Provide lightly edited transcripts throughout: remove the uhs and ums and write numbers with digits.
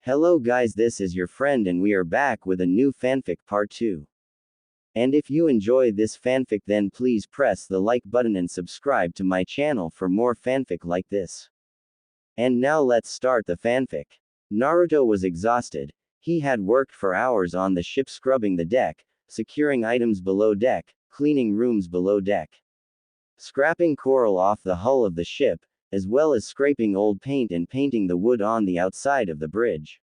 Hello guys, this is your friend and we are back with a new fanfic part 2. And if you enjoy this fanfic then please press the like button and subscribe to my channel for more fanfic like this. And now let's start the fanfic. Naruto was exhausted. He had worked for hours on the ship scrubbing the deck, securing items below deck, cleaning rooms below deck, scrapping coral off the hull of the ship, as well as scraping old paint and painting the wood on the outside of the bridge.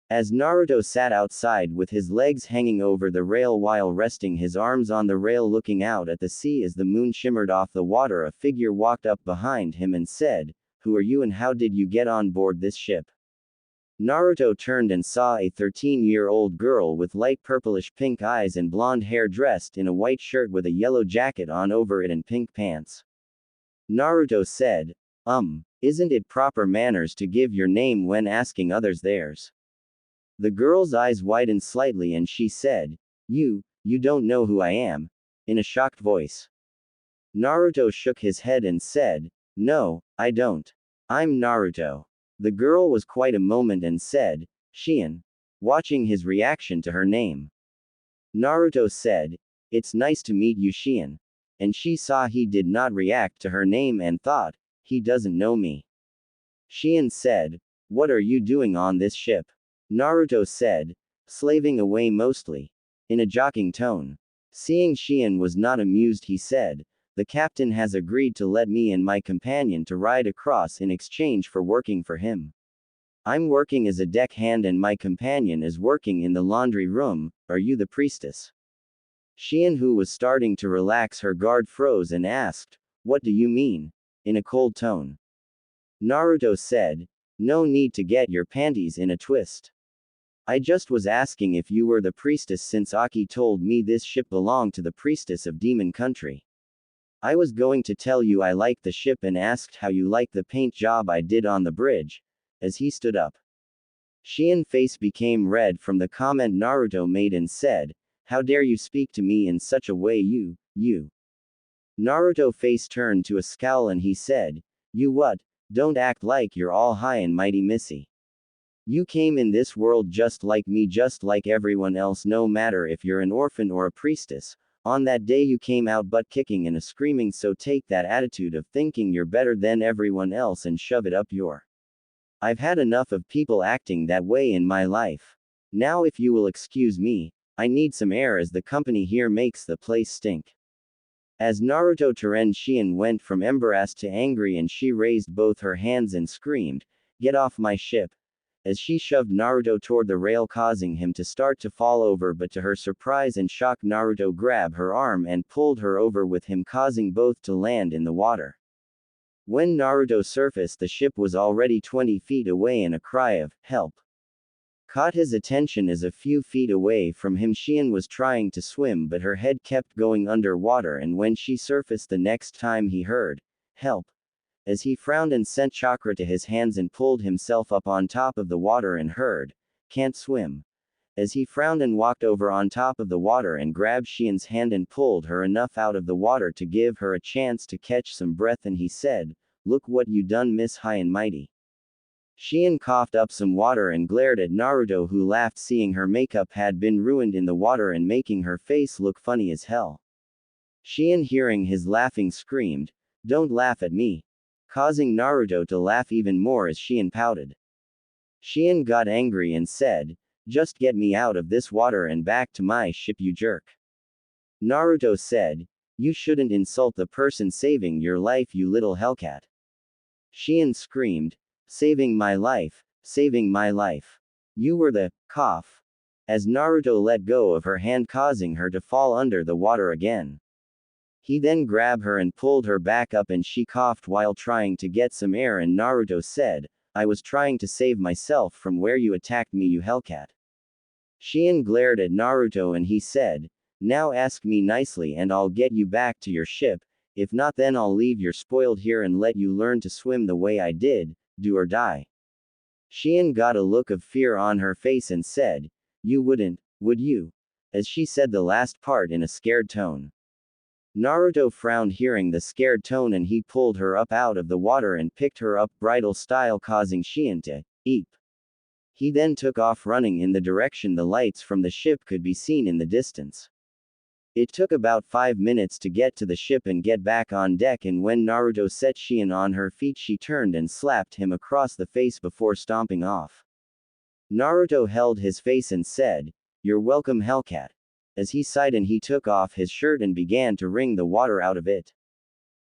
As Naruto sat outside with his legs hanging over the rail while resting his arms on the rail looking out at the sea as the moon shimmered off the water, a figure walked up behind him and said, "Who are you and how did you get on board this ship?" Naruto turned and saw a 13-year-old girl with light purplish pink eyes and blonde hair dressed in a white shirt with a yellow jacket on over it and pink pants. Naruto said, Isn't it proper manners to give your name when asking others theirs?" The girl's eyes widened slightly and she said, You don't know who I am?" in a shocked voice. Naruto shook his head and said, "No, I don't. I'm Naruto." The girl was quite a moment and said, "Shion," watching his reaction to her name. Naruto said, "It's nice to meet you, Shion." And she saw he did not react to her name and thought, he doesn't know me. Shion said, "What are you doing on this ship?" Naruto said, "Slaving away mostly," in a joking tone. Seeing Shion was not amused, he said, "The captain has agreed to let me and my companion to ride across in exchange for working for him. I'm working as a deckhand and my companion is working in the laundry room. Are you the priestess?" Shion, who was starting to relax her guard, froze and asked, "What do you mean?" in a cold tone. Naruto said, "No need to get your panties in a twist. I just was asking if you were the priestess since Aki told me this ship belonged to the priestess of Demon Country. I was going to tell you I liked the ship and asked how you liked the paint job I did on the bridge." As he stood up, Shion's face became red from the comment Naruto made and said, "How dare you speak to me in such a way, you. Naruto's face turned to a scowl and he said, "You what? Don't act like you're all high and mighty, missy. You came in this world just like me, just like everyone else, no matter if you're an orphan or a priestess. On that day you came out butt kicking and screaming, so take that attitude of thinking you're better than everyone else and shove it up your. I've had enough of people acting that way in my life. Now if you will excuse me, I need some air as the company here makes the place stink." As Naruto turned, Shion went from embarrassed to angry and she raised both her hands and screamed, "Get off my ship!" as she shoved Naruto toward the rail, causing him to start to fall over, but to her surprise and shock Naruto grabbed her arm and pulled her over with him, causing both to land in the water. When Naruto surfaced, the ship was already 20 feet away and a cry of, "Help!" caught his attention. As a few feet away from him, Shion was trying to swim but her head kept going underwater, and when she surfaced the next time he heard, "Help!" as he frowned and sent chakra to his hands and pulled himself up on top of the water and heard, "Can't swim." As he frowned and walked over on top of the water and grabbed Shion's hand and pulled her enough out of the water to give her a chance to catch some breath, and he said, "Look what you done, Miss High and Mighty." Shion coughed up some water and glared at Naruto, who laughed, seeing her makeup had been ruined in the water and making her face look funny as hell. Shion, hearing his laughing, screamed, "Don't laugh at me," causing Naruto to laugh even more as Shion pouted. Shion got angry and said, "Just get me out of this water and back to my ship, you jerk." Naruto said, "You shouldn't insult the person saving your life, you little hellcat." Shion screamed, "Saving my life, saving my life. You were the cough," as Naruto let go of her hand, causing her to fall under the water again. He then grabbed her and pulled her back up and she coughed while trying to get some air, and Naruto said, "I was trying to save myself from where you attacked me, you hellcat." Shion glared at Naruto and he said, "Now ask me nicely and I'll get you back to your ship, if not then I'll leave you spoiled here and let you learn to swim the way I did, do or die." Shion got a look of fear on her face and said, "You wouldn't, would you?" as she said the last part in a scared tone. Naruto frowned hearing the scared tone and he pulled her up out of the water and picked her up bridal style, causing Shion to eep. He then took off running in the direction the lights from the ship could be seen in the distance. It took about 5 minutes to get to the ship and get back on deck, and when Naruto set Shien on her feet, she turned and slapped him across the face before stomping off. Naruto held his face and said, "You're welcome, Hellcat." As he sighed, and he took off his shirt and began to wring the water out of it.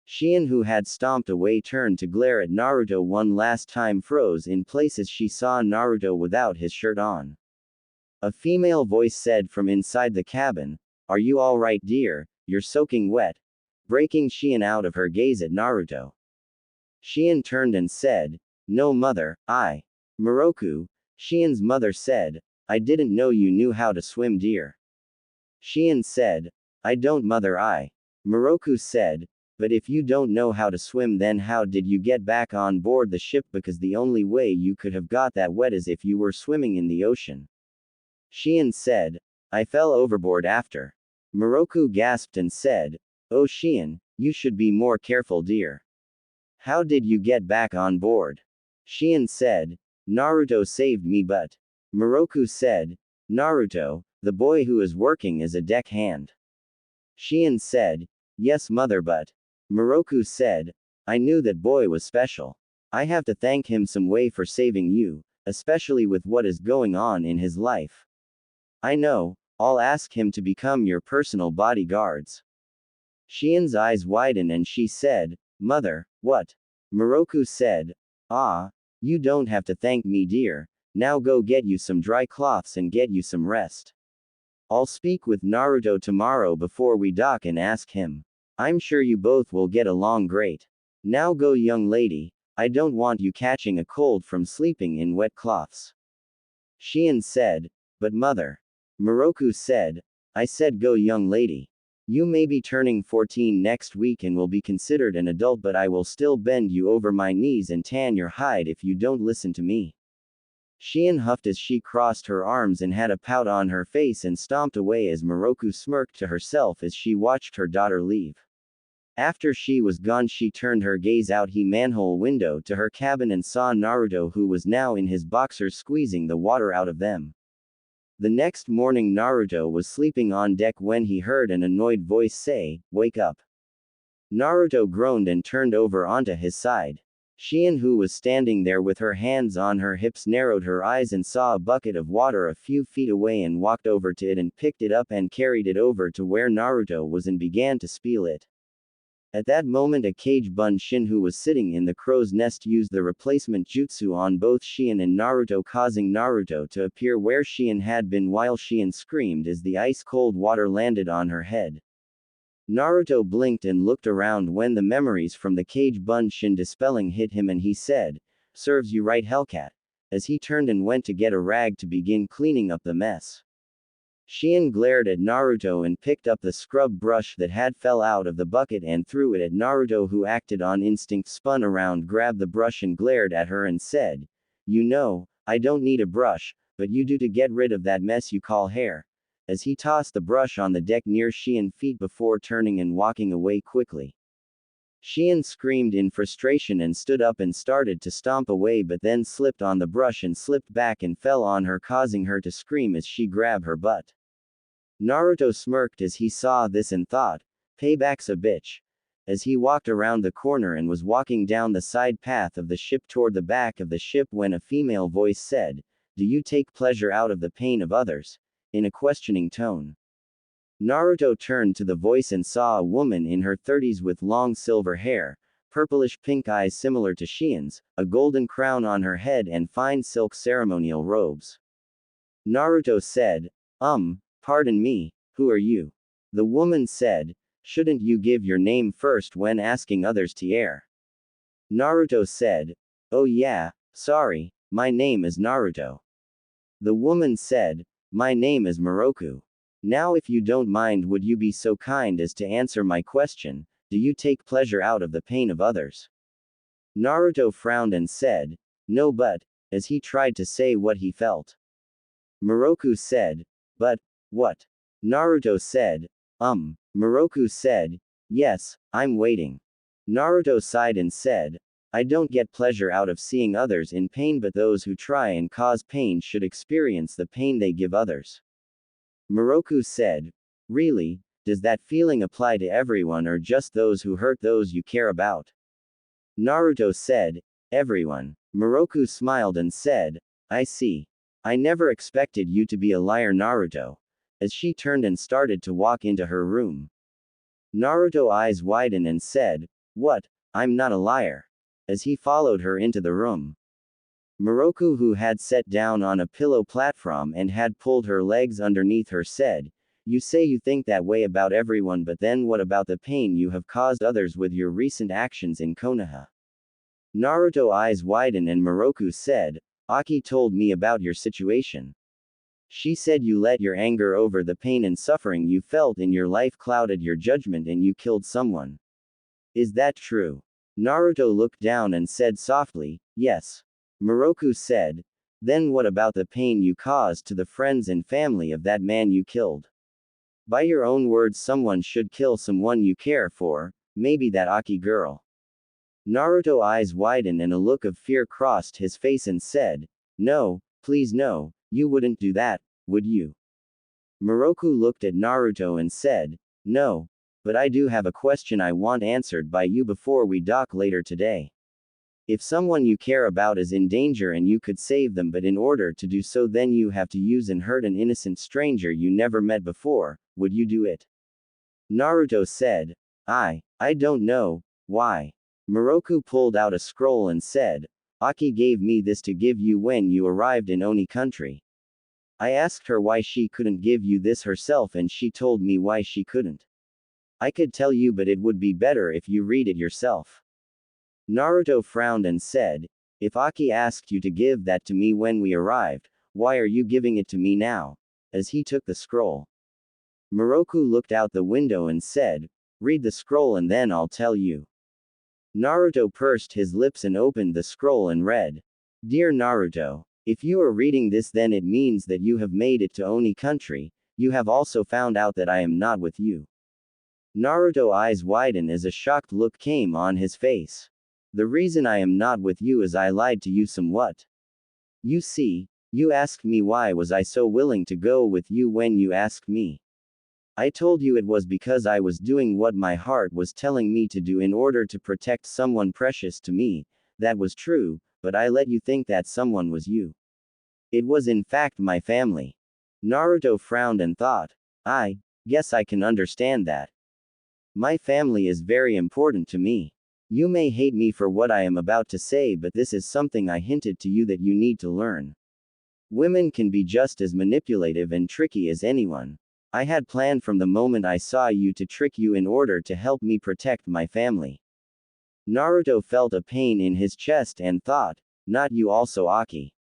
Shien, who had stomped away, turned to glare at Naruto one last time, froze in place as she saw Naruto without his shirt on. A female voice said from inside the cabin, "Are you alright, dear? You're soaking wet," breaking Shien out of her gaze at Naruto. Shien turned and said, "No, mother, Moroku," Shien's mother said, "I didn't know you knew how to swim, dear." Shien said, "I don't, mother, Moroku said, "But if you don't know how to swim, then how did you get back on board the ship? Because the only way you could have got that wet is if you were swimming in the ocean." Shien said, "I fell overboard after." Moroku gasped and said, "Oh Shien, you should be more careful, dear. How did you get back on board?" Shien said, "Naruto saved me, but..." Moroku said, "Naruto, the boy who is working as a deck hand." Shien said, "Yes, mother, but..." Moroku said, "I knew that boy was special. I have to thank him some way for saving you, especially with what is going on in his life. I know, I'll ask him to become your personal bodyguards." Shien's eyes widened and she said, "Mother, what?" Moroku said, "You don't have to thank me, dear. Now go get you some dry cloths and get you some rest. I'll speak with Naruto tomorrow before we dock and ask him. I'm sure you both will get along great. Now go, young lady, I don't want you catching a cold from sleeping in wet cloths." Shien said, "But mother." Moroku said, "I said go, young lady. You may be turning 14 next week and will be considered an adult, but I will still bend you over my knees and tan your hide if you don't listen to me." Shien huffed as she crossed her arms and had a pout on her face and stomped away as Moroku smirked to herself as she watched her daughter leave. After she was gone, she turned her gaze out the manhole window to her cabin and saw Naruto, who was now in his boxers, squeezing the water out of them. The next morning, Naruto was sleeping on deck when he heard an annoyed voice say, "Wake up." Naruto groaned and turned over onto his side. Shien, who was standing there with her hands on her hips, narrowed her eyes and saw a bucket of water a few feet away and walked over to it and picked it up and carried it over to where Naruto was and began to spill it. At that moment, a cage Shin, who was sitting in the crow's nest, used the replacement jutsu on both Shien and Naruto, causing Naruto to appear where Shien had been while Shien screamed as the ice-cold water landed on her head. Naruto blinked and looked around when the memories from the cage Shin dispelling hit him, and he said, "Serves you right, Hellcat," as he turned and went to get a rag to begin cleaning up the mess. Shien glared at Naruto and picked up the scrub brush that had fell out of the bucket and threw it at Naruto, who acted on instinct, spun around, grabbed the brush and glared at her and said, "You know, I don't need a brush, but you do, to get rid of that mess you call hair," as he tossed the brush on the deck near Shien's feet before turning and walking away quickly. Shien screamed in frustration and stood up and started to stomp away, but then slipped on the brush and slipped back and fell on her, causing her to scream as she grabbed her butt. Naruto smirked as he saw this and thought, "Payback's a bitch," as he walked around the corner and was walking down the side path of the ship toward the back of the ship when a female voice said, "Do you take pleasure out of the pain of others?" in a questioning tone. Naruto turned to the voice and saw a woman in her 30s with long silver hair, purplish pink eyes similar to Shien's, a golden crown on her head and fine silk ceremonial robes. Naruto said, "Pardon me, who are you?" The woman said, "Shouldn't you give your name first when asking others to air?" Naruto said, "Oh yeah, sorry, my name is Naruto." The woman said, "My name is Moroku. Now if you don't mind, would you be so kind as to answer my question, do you take pleasure out of the pain of others?" Naruto frowned and said, "No, but," as he tried to say what he felt. Moroku said, "But, what?" Naruto said, Moroku said, "Yes, I'm waiting." Naruto sighed and said, I don't get pleasure out of seeing others in pain, but those who try and cause pain should experience the pain they give others. Moroku said, really, does that feeling apply to everyone or just those who hurt those you care about? Naruto said, everyone. Moroku smiled and said, I see. I never expected you to be a liar, Naruto. As she turned and started to walk into her room. Naruto's eyes widened and said, what? I'm not a liar. As he followed her into the room. Moroku, who had sat down on a pillow platform and had pulled her legs underneath her, said, you say you think that way about everyone, but then what about the pain you have caused others with your recent actions in Konoha? Naruto's eyes widened and Moroku said, Aki told me about your situation. She said you let your anger over the pain and suffering you felt in your life clouded your judgment and you killed someone. Is that true? Naruto looked down and said softly, yes. Moroku said, then what about the pain you caused to the friends and family of that man you killed? By your own words, someone should kill someone you care for, maybe that Aki girl. Naruto's eyes widened and a look of fear crossed his face and said, no, please no, you wouldn't do that, would you? Moroku looked at Naruto and said, no, but I do have a question I want answered by you before we dock later today. If someone you care about is in danger and you could save them, but in order to do so then you have to use and hurt an innocent stranger you never met before, would you do it? Naruto said, I don't know, why? Moroku pulled out a scroll and said, Aki gave me this to give you when you arrived in Oni country. I asked her why she couldn't give you this herself and she told me why she couldn't. I could tell you, but it would be better if you read it yourself. Naruto frowned and said, if Aki asked you to give that to me when we arrived, why are you giving it to me now? As he took the scroll. Moroku looked out the window and said, read the scroll and then I'll tell you. Naruto pursed his lips and opened the scroll and read, Dear Naruto, if you are reading this then it means that you have made it to Oni country, you have also found out that I am not with you. Naruto's eyes widened as a shocked look came on his face. The reason I am not with you is I lied to you somewhat. You see, you asked me why was I so willing to go with you when you asked me. I told you it was because I was doing what my heart was telling me to do in order to protect someone precious to me. That was true, but I let you think that someone was you. It was in fact my family. Naruto frowned and thought, I guess I can understand that. My family is very important to me. You may hate me for what I am about to say, but this is something I hinted to you that you need to learn. Women can be just as manipulative and tricky as anyone. I had planned from the moment I saw you to trick you in order to help me protect my family. Naruto felt a pain in his chest and thought, not you also, Aki.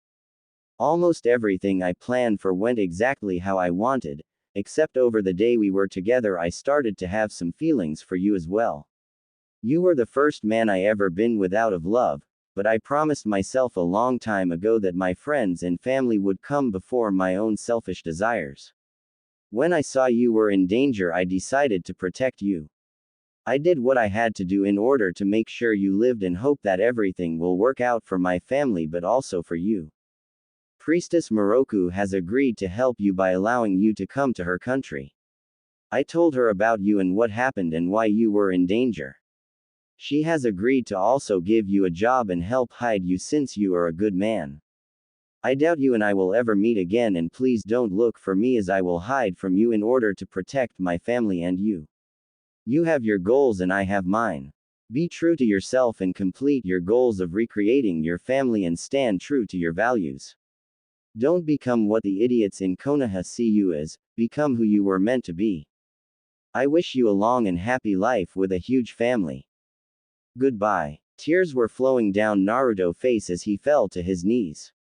Almost everything I planned for went exactly how I wanted, except over the day we were together I started to have some feelings for you as well. You were the first man I ever been with out of love, but I promised myself a long time ago that my friends and family would come before my own selfish desires. When I saw you were in danger I decided to protect you. I did what I had to do in order to make sure you lived and hope that everything will work out for my family but also for you. Priestess Moroku has agreed to help you by allowing you to come to her country. I told her about you and what happened and why you were in danger. She has agreed to also give you a job and help hide you since you are a good man. I doubt you and I will ever meet again, and please don't look for me as I will hide from you in order to protect my family and you. You have your goals and I have mine. Be true to yourself and complete your goals of recreating your family and stand true to your values. Don't become what the idiots in Konoha see you as, become who you were meant to be. I wish you a long and happy life with a huge family. Goodbye. Tears were flowing down Naruto's face as he fell to his knees.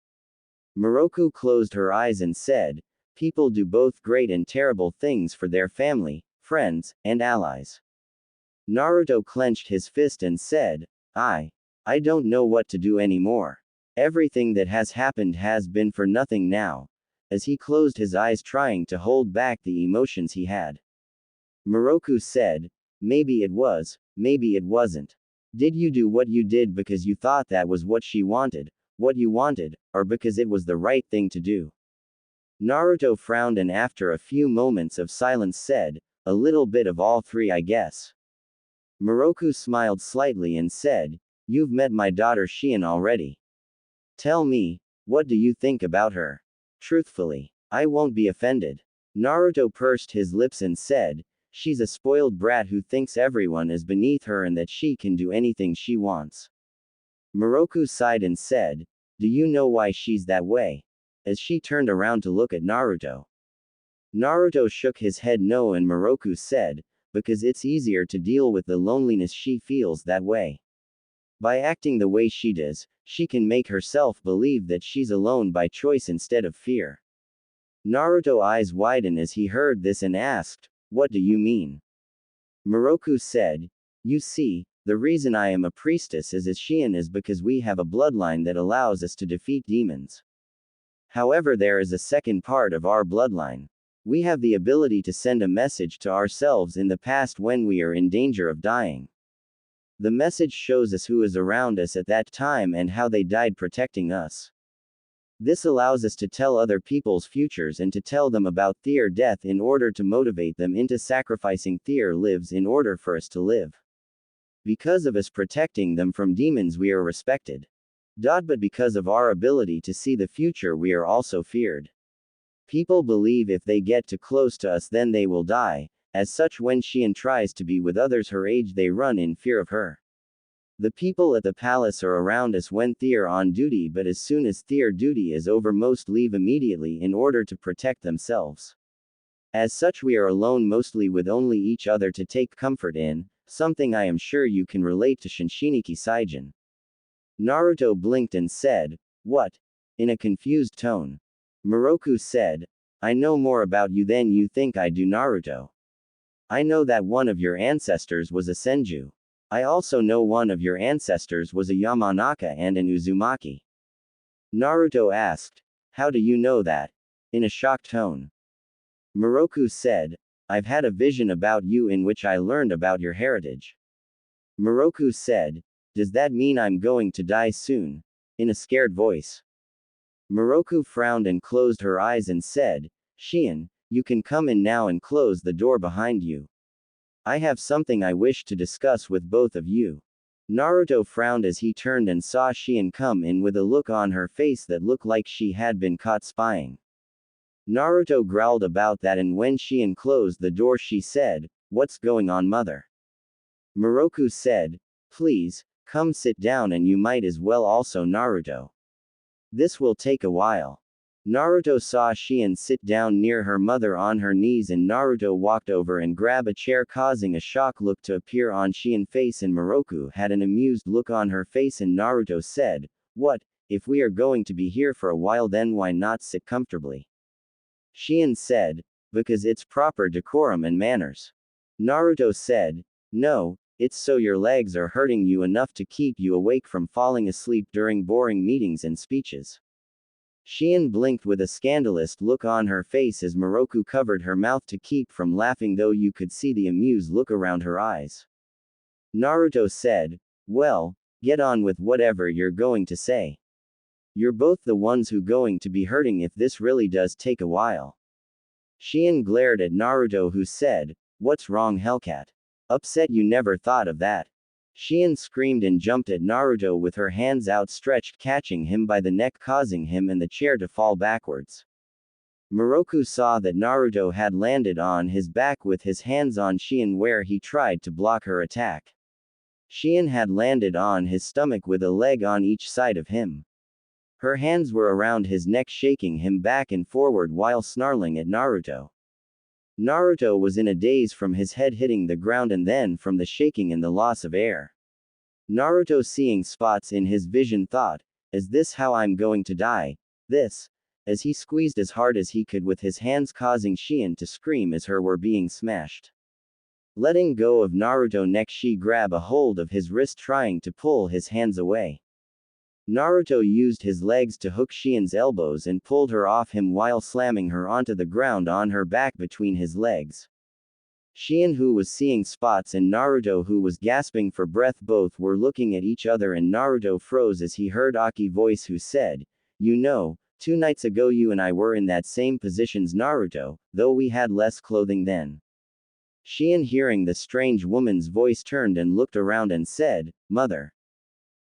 Moroku closed her eyes and said, people do both great and terrible things for their family, friends, and allies. Naruto clenched his fist and said, I don't know what to do anymore. Everything that has happened has been for nothing now. As he closed his eyes trying to hold back the emotions he had. Moroku said, maybe it was, maybe it wasn't. Did you do what you did because you thought that was what she wanted, what you wanted, or because it was the right thing to do? Naruto frowned and after a few moments of silence said, a little bit of all three, I guess. Moroku smiled slightly and said, you've met my daughter Shion already. Tell me, what do you think about her? Truthfully, I won't be offended. Naruto pursed his lips and said, she's a spoiled brat who thinks everyone is beneath her and that she can do anything she wants. Moroku sighed and said, do you know why she's that way? As she turned around to look at Naruto. Naruto shook his head no and Moroku said, because it's easier to deal with the loneliness she feels that way. By acting the way she does, she can make herself believe that she's alone by choice instead of fear. Naruto's eyes widened as he heard this and asked, what do you mean? Moroku said, you see, the reason I am a priestess as Shion is because we have a bloodline that allows us to defeat demons. However, there is a second part of our bloodline. We have the ability to send a message to ourselves in the past when we are in danger of dying. The message shows us who is around us at that time and how they died protecting us. This allows us to tell other people's futures and to tell them about their death in order to motivate them into sacrificing their lives in order for us to live. Because of us protecting them from demons we are respected. But because of our ability to see the future we are also feared. People believe if they get too close to us then they will die, as such when Shion tries to be with others her age they run in fear of her. The people at the palace are around us when they're on duty but as soon as their duty is over most leave immediately in order to protect themselves. As such we are alone mostly with only each other to take comfort in, something I am sure you can relate to Shinshiniki Saijin. Naruto blinked and said, what? In a confused tone. Moroku said, I know more about you than you think I do Naruto. I know that one of your ancestors was a Senju. I also know one of your ancestors was a Yamanaka and an Uzumaki. Naruto asked, how do you know that? In a shocked tone. Moroku said, I've had a vision about you in which I learned about your heritage. Moroku said, does that mean I'm going to die soon? In a scared voice. Moroku frowned and closed her eyes and said, Shion, you can come in now and close the door behind you. I have something I wish to discuss with both of you. Naruto frowned as he turned and saw Shion come in with a look on her face that looked like she had been caught spying. Naruto growled about that and when Shion closed the door she said, what's going on mother? Moroku said, please, come sit down and you might as well also Naruto. This will take a while. Naruto saw Shion sit down near her mother on her knees and Naruto walked over and grabbed a chair causing a shocked look to appear on Shion's face and Moroku had an amused look on her face and Naruto said, what, if we are going to be here for a while then why not sit comfortably? Shion said, because it's proper decorum and manners. Naruto said, no, it's so your legs are hurting you enough to keep you awake from falling asleep during boring meetings and speeches. Shion blinked with a scandalous look on her face as Moroku covered her mouth to keep from laughing though you could see the amused look around her eyes. Naruto said, well, get on with whatever you're going to say. You're both the ones who going to be hurting if this really does take a while. Shion glared at Naruto who said, what's wrong Hellcat? Upset you never thought of that. Shion screamed and jumped at Naruto with her hands outstretched catching him by the neck causing him and the chair to fall backwards. Moroku saw that Naruto had landed on his back with his hands on Shion where he tried to block her attack. Shion had landed on his stomach with a leg on each side of him. Her hands were around his neck shaking him back and forward while snarling at Naruto. Naruto was in a daze from his head hitting the ground and then from the shaking and the loss of air. Naruto seeing spots in his vision thought, is this how I'm going to die? This, as he squeezed as hard as he could with his hands causing Shion to scream as her were being smashed. Letting go of Naruto's neck she grabbed a hold of his wrist trying to pull his hands away. Naruto used his legs to hook Shion's elbows and pulled her off him while slamming her onto the ground on her back between his legs. Shion, who was seeing spots, and Naruto, who was gasping for breath, both were looking at each other, and Naruto froze as he heard Aki's voice, who said, "You know, 2 nights ago you and I were in that same positions, Naruto, though we had less clothing then." Shion, hearing the strange woman's voice, turned and looked around and said, "Mother.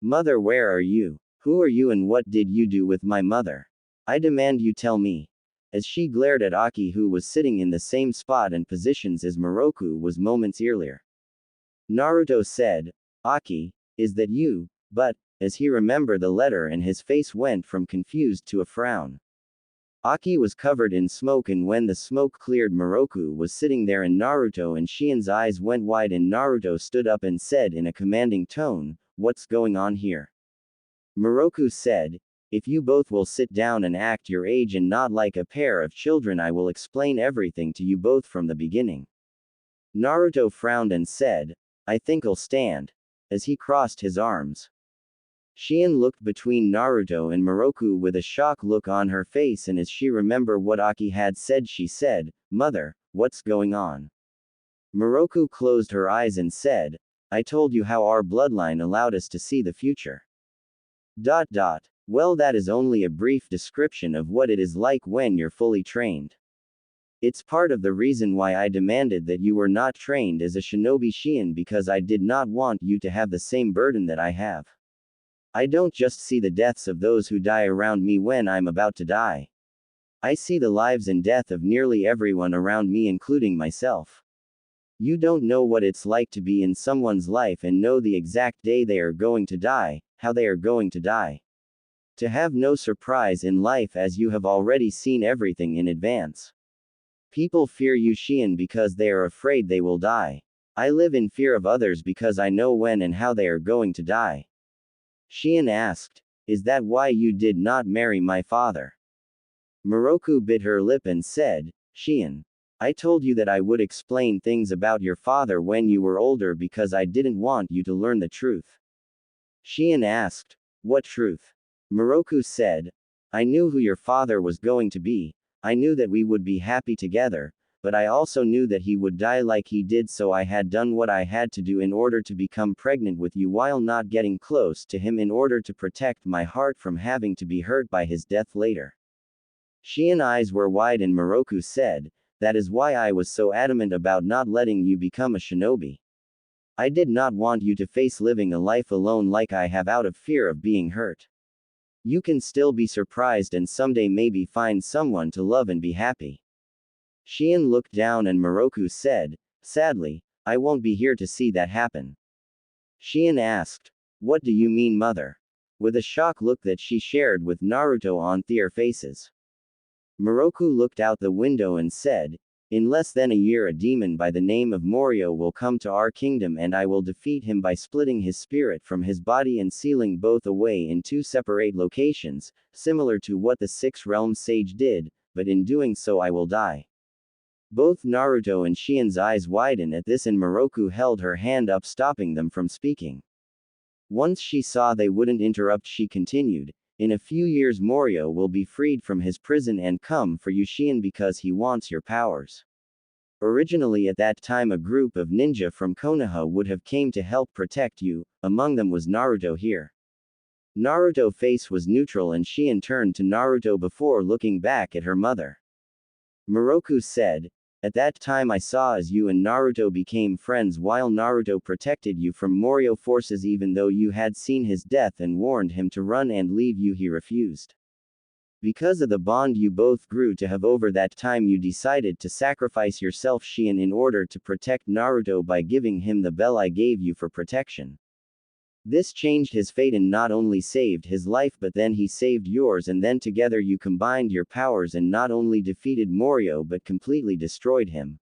Mother, where are you? Who are you and what did you do with my mother? I demand you tell me." As she glared at Aki, who was sitting in the same spot and positions as Moroku was moments earlier. Naruto said, "Aki, is that you?" But, as he remembered the letter, and his face went from confused to a frown. Aki was covered in smoke, and when the smoke cleared, Moroku was sitting there, and Naruto and Shion's eyes went wide, and Naruto stood up and said in a commanding tone, "What's going on here?" Moroku said, "If you both will sit down and act your age and not like a pair of children, I will explain everything to you both from the beginning." Naruto frowned and said, "I think I'll stand," as he crossed his arms. Shion looked between Naruto and Moroku with a shocked look on her face, and as she remembered what Aki had said, she said, "Mother, what's going on?" Moroku closed her eyes and said, "I told you how our bloodline allowed us to see the future. Well, that is only a brief description of what it is like when you're fully trained. It's part of the reason why I demanded that you were not trained as a shinobi, Shion, because I did not want you to have the same burden that I have. I don't just see the deaths of those who die around me when I'm about to die. I see the lives and death of nearly everyone around me, including myself. You don't know what it's like to be in someone's life and know the exact day they are going to die, how they are going to die. To have no surprise in life, as you have already seen everything in advance. People fear you, Shion, because they are afraid they will die. I live in fear of others because I know when and how they are going to die." Shion asked, "Is that why you did not marry my father?" Moroku bit her lip and said, "Shion, I told you that I would explain things about your father when you were older because I didn't want you to learn the truth." Shion asked, "What truth?" Moroku said, "I knew who your father was going to be. I knew that we would be happy together, but I also knew that he would die like he did, so I had done what I had to do in order to become pregnant with you while not getting close to him in order to protect my heart from having to be hurt by his death later." Shion's eyes were wide, and Moroku said, "That is why I was so adamant about not letting you become a shinobi. I did not want you to face living a life alone like I have out of fear of being hurt. You can still be surprised and someday maybe find someone to love and be happy." Shion looked down, and Moroku said, "Sadly, I won't be here to see that happen." Shion asked, "What do you mean, mother?" with a shocked look that she shared with Naruto on their faces. Moroku looked out the window and said, "In less than a year, a demon by the name of Morio will come to our kingdom, and I will defeat him by splitting his spirit from his body and sealing both away in 2 separate locations, similar to what the Six Realms sage did, but in doing so I will die." Both Naruto and Shion's eyes widened at this, and Moroku held her hand up, stopping them from speaking. Once she saw they wouldn't interrupt, she continued, "In a few years Morio will be freed from his prison and come for you, Shion, because he wants your powers. Originally at that time a group of ninja from Konoha would have came to help protect you, among them was Naruto here." Naruto's face was neutral, and Shion turned to Naruto before looking back at her mother. Moroku said, "At that time I saw as you and Naruto became friends while Naruto protected you from Morio forces, even though you had seen his death and warned him to run and leave you, he refused. Because of the bond you both grew to have over that time, you decided to sacrifice yourself, Shion, in order to protect Naruto by giving him the bell I gave you for protection. This changed his fate and not only saved his life, but then he saved yours, and then together you combined your powers and not only defeated Morio but completely destroyed him.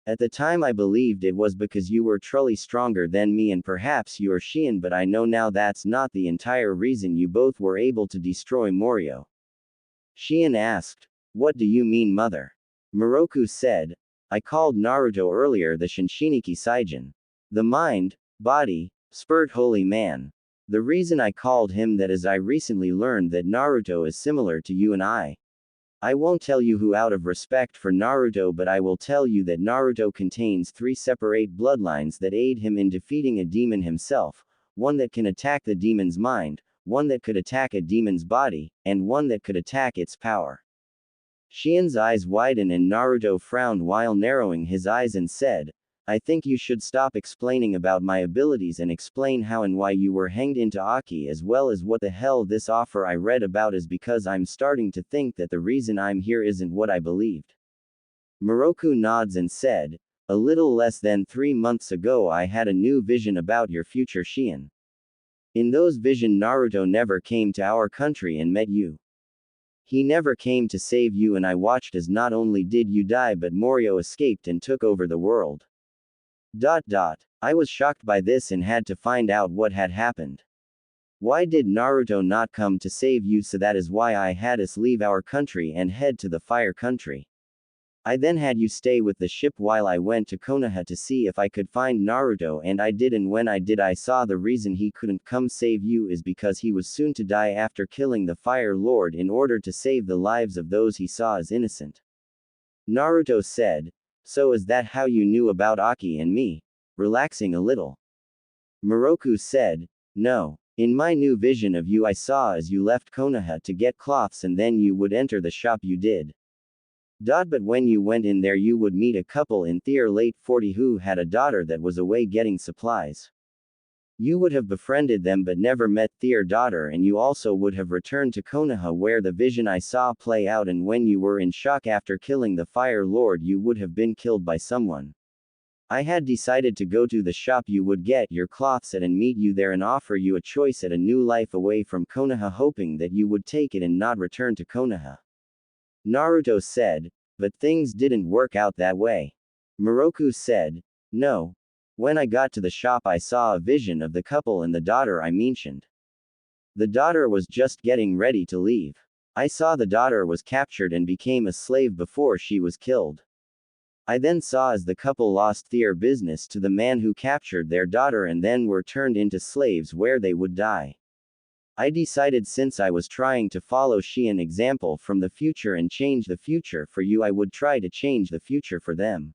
At the time I believed it was because you were truly stronger than me and perhaps you're Shion, but I know now that's not the entire reason you both were able to destroy Morio." Shion asked, "What do you mean, mother?" Moroku said, "I called Naruto earlier the Shinshiniki Saijin. The mind, body, spirit holy man. The reason I called him that is I recently learned that Naruto is similar to you and I. I won't tell you who out of respect for Naruto, but I will tell you that Naruto contains 3 separate bloodlines that aid him in defeating a demon himself, one that can attack the demon's mind, one that could attack a demon's body, and one that could attack its power. Shien's eyes widened and Naruto frowned while narrowing his eyes and said, I think you should stop explaining about my abilities and explain how and why you were hanged into Aki, as well as what the hell this offer I read about is, because I'm starting to think that the reason I'm here isn't what I believed. Moroku nods and said, a little less than 3 months ago I had a new vision about your future, Shien. In those visions Naruto never came to our country and met you. He never came to save you, and I watched as not only did you die but Morio escaped and took over the world. I was shocked by this and had to find out what had happened. Why did Naruto not come to save you? So that is why I had us leave our country and head to the Fire Country. I then had you stay with the ship while I went to Konoha to see if I could find Naruto, and I did, and when I did I saw the reason he couldn't come save you is because he was soon to die after killing the Fire Lord in order to save the lives of those he saw as innocent. Naruto said, so is that how you knew about Aki and me? Relaxing a little. Moroku said, no. In my new vision of you I saw as you left Konoha to get cloths and then you would enter the shop you did. But when you went in there you would meet a couple in their late 40 who had a daughter that was away getting supplies. You would have befriended them but never met their daughter, and you also would have returned to Konoha where the vision I saw play out, and when you were in shock after killing the Fire Lord you would have been killed by someone. I had decided to go to the shop you would get your cloths at and meet you there and offer you a choice at a new life away from Konoha, hoping that you would take it and not return to Konoha. Naruto said, but things didn't work out that way. Moroku said, no. When I got to the shop I saw a vision of the couple and the daughter I mentioned. The daughter was just getting ready to leave. I saw the daughter was captured and became a slave before she was killed. I then saw as the couple lost their business to the man who captured their daughter and then were turned into slaves where they would die. I decided since I was trying to follow Shien's example from the future and change the future for you, I would try to change the future for them.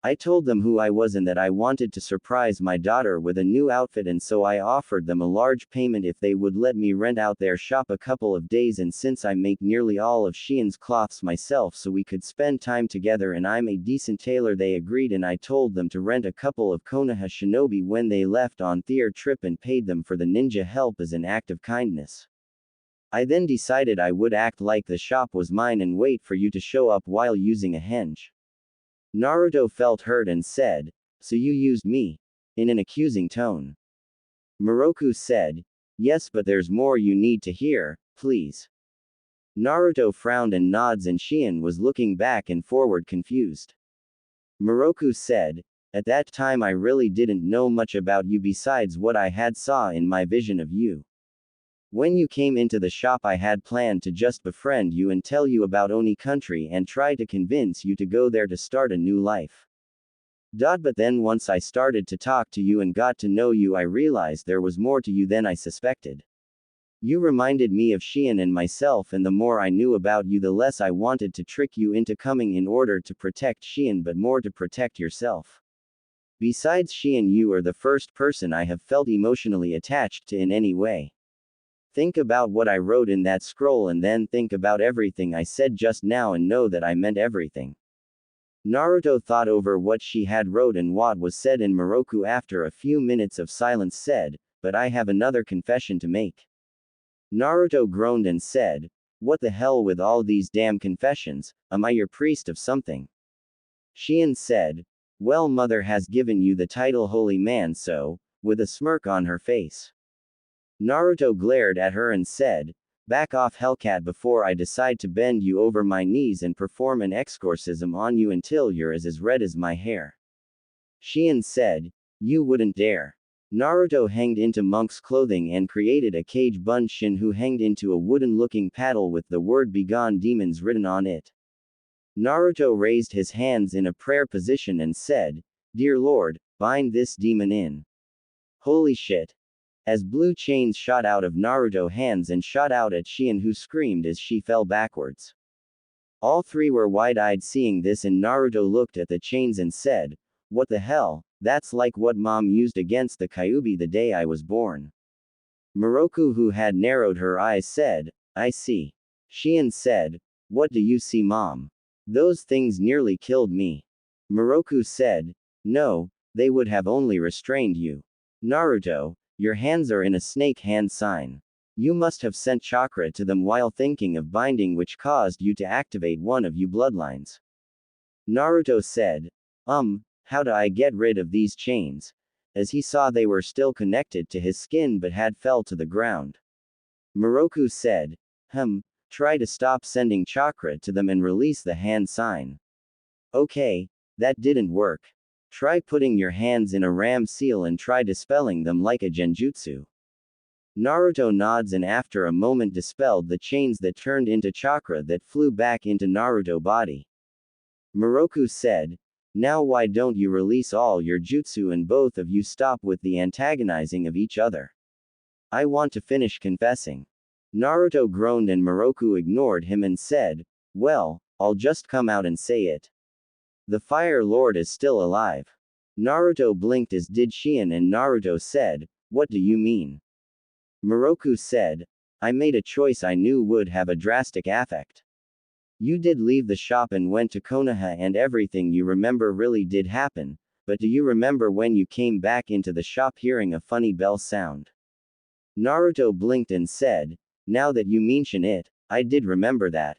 I told them who I was and that I wanted to surprise my daughter with a new outfit, and so I offered them a large payment if they would let me rent out their shop a couple of days, and since I make nearly all of Shien's cloths myself so we could spend time together and I'm a decent tailor, they agreed, and I told them to rent a couple of Konoha shinobi when they left on their trip and paid them for the ninja help as an act of kindness. I then decided I would act like the shop was mine and wait for you to show up while using a henge. Naruto felt hurt and said, so you used me? In an accusing tone. Moroku said, yes, but there's more you need to hear, please. Naruto frowned and nods, and Shien was looking back and forward confused. Moroku said, at that time I really didn't know much about you besides what I had saw in my vision of you. When you came into the shop I had planned to just befriend you and tell you about Oni country and try to convince you to go there to start a new life. But then once I started to talk to you and got to know you I realized there was more to you than I suspected. You reminded me of Shien and myself, and the more I knew about you the less I wanted to trick you into coming in order to protect Shien but more to protect yourself. Besides Shien, you are the first person I have felt emotionally attached to in any way. Think about what I wrote in that scroll and then think about everything I said just now and know that I meant everything. Naruto thought over what she had wrote and what was said, and Moroku after a few minutes of silence said, but I have another confession to make. Naruto groaned and said, what the hell with all these damn confessions, am I your priest of something? Shien said, well, mother has given you the title holy man, so, with a smirk on her face. Naruto glared at her and said, back off Hellcat before I decide to bend you over my knees and perform an exorcism on you until you're as red as my hair. Shien said, you wouldn't dare. Naruto hanged into monk's clothing and created a cage bunshin who hanged into a wooden-looking paddle with the word begone demons written on it. Naruto raised his hands in a prayer position and said, dear Lord, bind this demon in. Holy shit. As blue chains shot out of Naruto's hands and shot out at Shien, who screamed as she fell backwards. All three were wide-eyed seeing this, and Naruto looked at the chains and said, "What the hell? That's like what mom used against the Kyuubi the day I was born." Moroku, who had narrowed her eyes, said, "I see." Shion said, "What do you see, mom?" "Those things nearly killed me." Moroku said, "No, they would have only restrained you." Naruto, your hands are in a snake hand sign. You must have sent chakra to them while thinking of binding, which caused you to activate one of you bloodlines. Naruto said, how do I get rid of these chains?" As he saw they were still connected to his skin but had fell to the ground. Moroku said, try to stop sending chakra to them and release the hand sign. Okay, that didn't work. Try putting your hands in a ram seal and try dispelling them like a genjutsu. Naruto nods and after a moment dispelled the chains that turned into chakra that flew back into Naruto's body. Moroku said, "Now why don't you release all your jutsu and both of you stop with the antagonizing of each other? I want to finish confessing." Naruto groaned and Moroku ignored him and said, "Well, I'll just come out and say it. The Fire Lord is still alive." Naruto blinked, as did Shion, and Naruto said, "What do you mean?" Moroku said, "I made a choice I knew would have a drastic effect. You did leave the shop and went to Konoha, and everything you remember really did happen, but do you remember when you came back into the shop hearing a funny bell sound?" Naruto blinked and said, "Now that you mention it, I did remember that."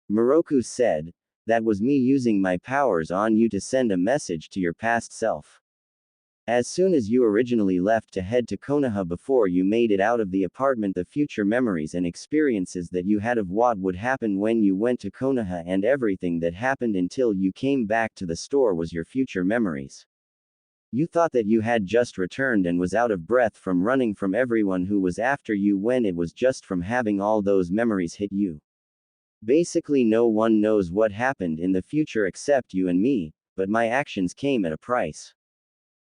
Moroku said, "That was me using my powers on you to send a message to your past self. As soon as you originally left to head to Konoha, before you made it out of the apartment, the future memories and experiences that you had of what would happen when you went to Konoha and everything that happened until you came back to the store was your future memories. You thought that you had just returned and was out of breath from running from everyone who was after you, when it was just from having all those memories hit you. Basically, no one knows what happened in the future except you and me, but my actions came at a price."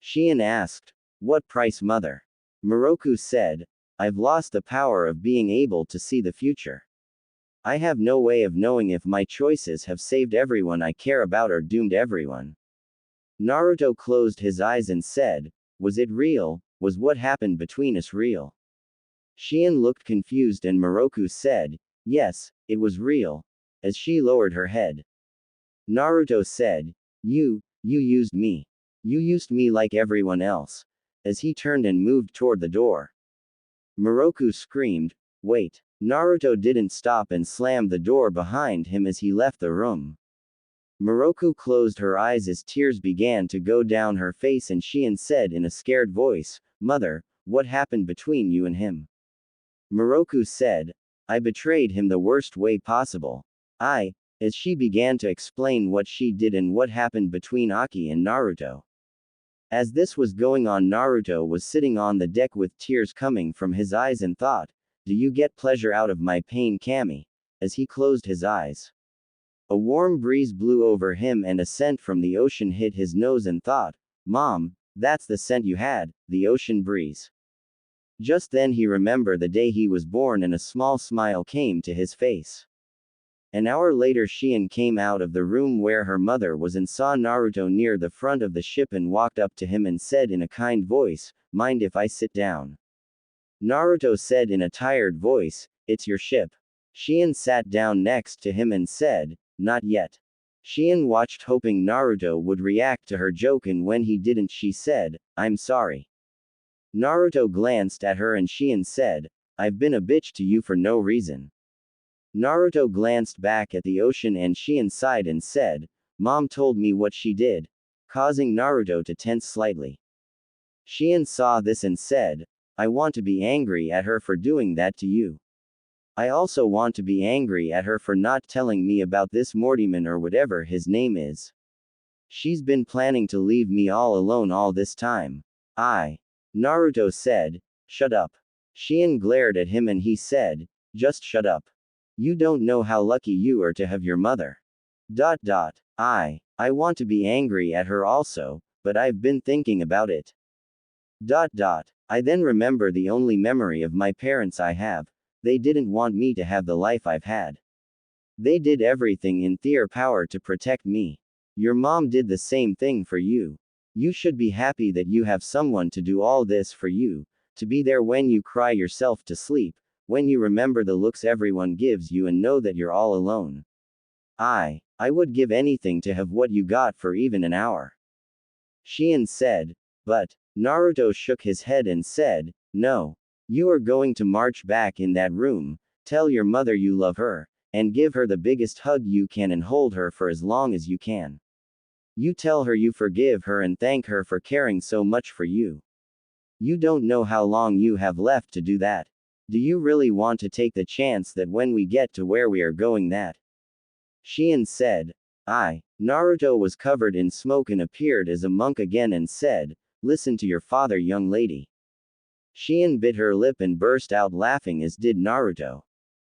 Shion asked, "What price, mother?" Moroku said, "I've lost the power of being able to see the future. I have no way of knowing if my choices have saved everyone I care about or doomed everyone." Naruto closed his eyes and said, "Was it real? Was what happened between us real?" Shion looked confused and Moroku said, "Yes, it was real." As she lowered her head. Naruto said, You used me. You used me like everyone else." As he turned and moved toward the door. Moroku screamed, "Wait." Naruto didn't stop and slammed the door behind him as he left the room. Moroku closed her eyes as tears began to go down her face, and Shion said in a scared voice, "Mother, what happened between you and him?" Moroku said, "I betrayed him the worst way possible. As she began to explain what she did and what happened between Aki and Naruto. As this was going on, Naruto was sitting on the deck with tears coming from his eyes and thought, "Do you get pleasure out of my pain, Kami?" As he closed his eyes. A warm breeze blew over him and a scent from the ocean hit his nose and thought, "Mom, that's the scent you had, the ocean breeze." Just then he remembered the day he was born and a small smile came to his face. An hour later, Shion came out of the room where her mother was and saw Naruto near the front of the ship and walked up to him and said in a kind voice, "Mind if I sit down?" Naruto said in a tired voice, "It's your ship." Shion sat down next to him and said, "Not yet." Shion watched, hoping Naruto would react to her joke, and when he didn't, she said, "I'm sorry." Naruto glanced at her and Shion said, "I've been a bitch to you for no reason." Naruto glanced back at the ocean and Shion sighed and said, "Mom told me what she did," causing Naruto to tense slightly. Shion saw this and said, "I want to be angry at her for doing that to you. I also want to be angry at her for not telling me about this Mortyman or whatever his name is. She's been planning to leave me all alone all this time." Naruto said, "Shut up." Shion glared at him and he said, "Just shut up. You don't know how lucky you are to have your mother. I want to be angry at her also, but I've been thinking about it. I then remember the only memory of my parents I have. They didn't want me to have the life I've had. They did everything in their power to protect me. Your mom did the same thing for you. You should be happy that you have someone to do all this for you, to be there when you cry yourself to sleep, when you remember the looks everyone gives you and know that you're all alone. I would give anything to have what you got for even an hour. Shion said. But, Naruto shook his head and said, no. You are going to march back in that room, tell your mother you love her, and give her the biggest hug you can and hold her for as long as you can. You tell her you forgive her and thank her for caring so much for you. You don't know how long you have left to do that. Do you really want to take the chance that when we get to where we are going that? Shion said. Naruto was covered in smoke and appeared as a monk again and said, listen to your father, young lady. Shion bit her lip and burst out laughing, as did Naruto.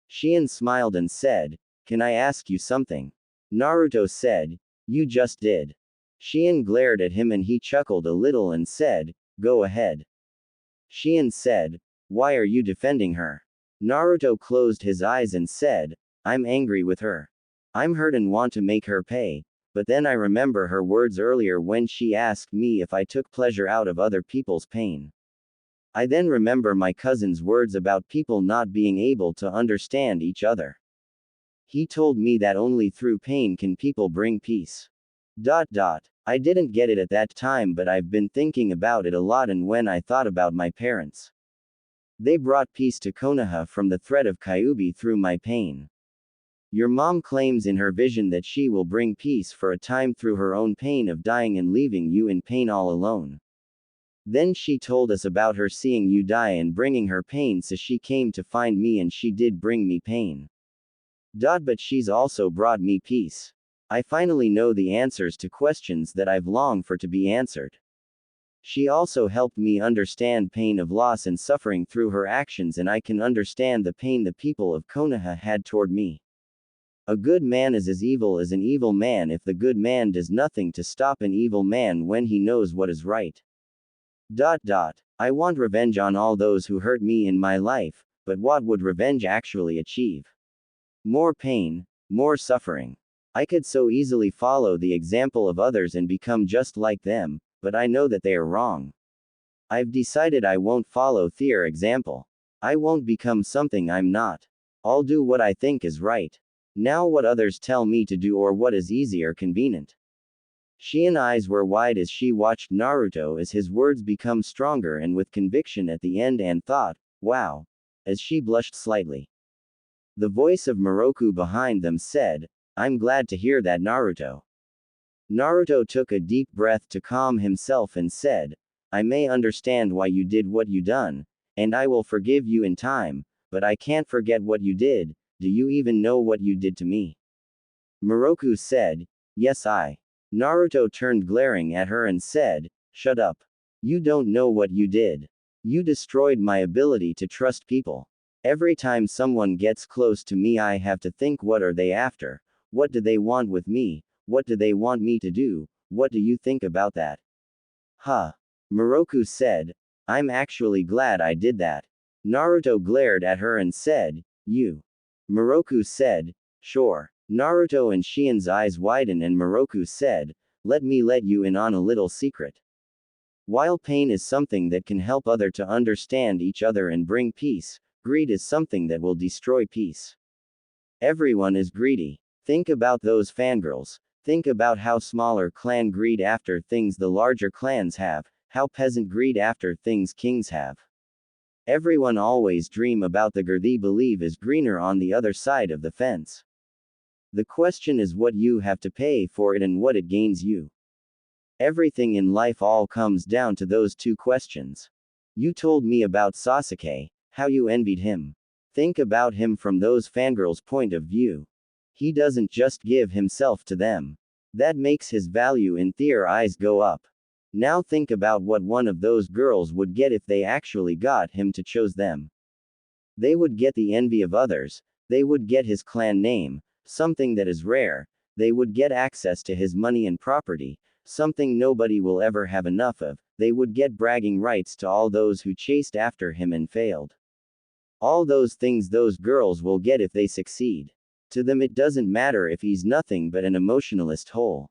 Shion smiled and said, can I ask you something? Naruto said, you just did. Shion glared at him and he chuckled a little and said, go ahead. Shion said, why are you defending her? Naruto closed his eyes and said, I'm angry with her. I'm hurt and want to make her pay, but then I remember her words earlier when she asked me if I took pleasure out of other people's pain. I then remember my cousin's words about people not being able to understand each other. He told me that only through pain can people bring peace. I didn't get it at that time, but I've been thinking about it a lot, and when I thought about my parents, they brought peace to Konoha from the threat of Kyuubi through my pain. Your mom claims in her vision that she will bring peace for a time through her own pain of dying and leaving you in pain all alone. Then she told us about her seeing you die and bringing her pain, so she came to find me and she did bring me pain. But she's also brought me peace. I finally know the answers to questions that I've longed for to be answered. She also helped me understand pain of loss and suffering through her actions, and I can understand the pain the people of Konoha had toward me. A good man is as evil as an evil man if the good man does nothing to stop an evil man when he knows what is right. I want revenge on all those who hurt me in my life, but what would revenge actually achieve? More pain, more suffering. I could so easily follow the example of others and become just like them, but I know that they are wrong. I've decided I won't follow their example. I won't become something I'm not. I'll do what I think is right. Now what others tell me to do or what is easy or convenient. Shion's eyes were wide as she watched Naruto as his words become stronger and with conviction at the end, and thought, wow, as she blushed slightly. The voice of Moroku behind them said, I'm glad to hear that, Naruto. Naruto took a deep breath to calm himself and said, I may understand why you did what you done, and I will forgive you in time, but I can't forget what you did. Do you even know what you did to me? Moroku said, yes, Naruto turned glaring at her and said, shut up. You don't know what you did. You destroyed my ability to trust people. Every time someone gets close to me, I have to think, what are they after? What do they want with me? What do they want me to do? What do you think about that? Moroku said, I'm actually glad I did that. Naruto glared at her and said, you. Moroku said, sure. Naruto and Shion's eyes widened and Moroku said, let me let you in on a little secret. While pain is something that can help others to understand each other and bring peace, greed is something that will destroy peace. Everyone is greedy. Think about those fangirls. Think about how smaller clan greed after things the larger clans have, how peasant greed after things kings have. Everyone always dream about the girl they believe is greener on the other side of the fence. The question is what you have to pay for it and what it gains you. Everything in life all comes down to those two questions. You told me about Sasuke, how you envied him. Think about him from those fangirls' point of view. He doesn't just give himself to them. That makes his value in their eyes go up. Now think about what one of those girls would get if they actually got him to choose them. They would get the envy of others, they would get his clan name, something that is rare, they would get access to his money and property, something nobody will ever have enough of, they would get bragging rights to all those who chased after him and failed. All those things those girls will get if they succeed. To them it doesn't matter if he's nothing but an emotionalist hole.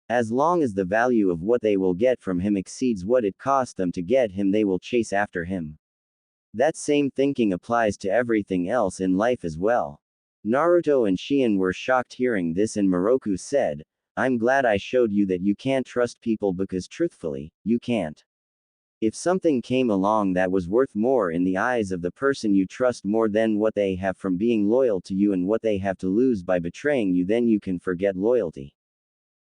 As long as the value of what they will get from him exceeds what it cost them to get him, they will chase after him. That same thinking applies to everything else in life as well. Naruto and Shien were shocked hearing this, and Moroku said, I'm glad I showed you that you can't trust people, because truthfully, you can't. If something came along that was worth more in the eyes of the person you trust more than what they have from being loyal to you and what they have to lose by betraying you, then you can forget loyalty.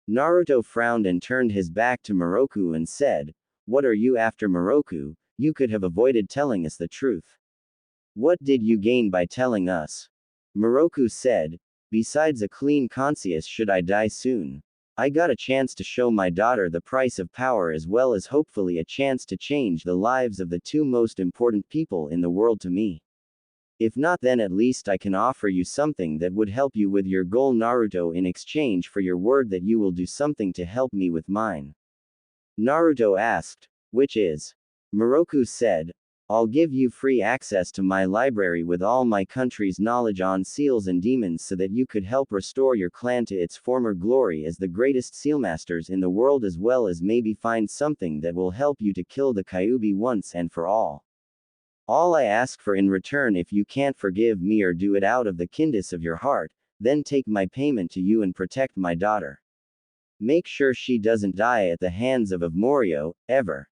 Naruto frowned and turned his back to Moroku and said, What are you after, Moroku? You could have avoided telling us the truth. What did you gain by telling us? Moroku said, Besides a clean conscience should I die soon. I got a chance to show my daughter the price of power, as well as hopefully a chance to change the lives of the two most important people in the world to me. If not, then at least I can offer you something that would help you with your goal, Naruto, in exchange for your word that you will do something to help me with mine. Naruto asked, Which is? Moroku said, I'll give you free access to my library with all my country's knowledge on seals and demons, so that you could help restore your clan to its former glory as the greatest sealmasters in the world, as well as maybe find something that will help you to kill the Kyuubi once and for all. All I ask for in return, if you can't forgive me or do it out of the kindness of your heart, then take my payment to you and protect my daughter. Make sure she doesn't die at the hands of Morio, ever.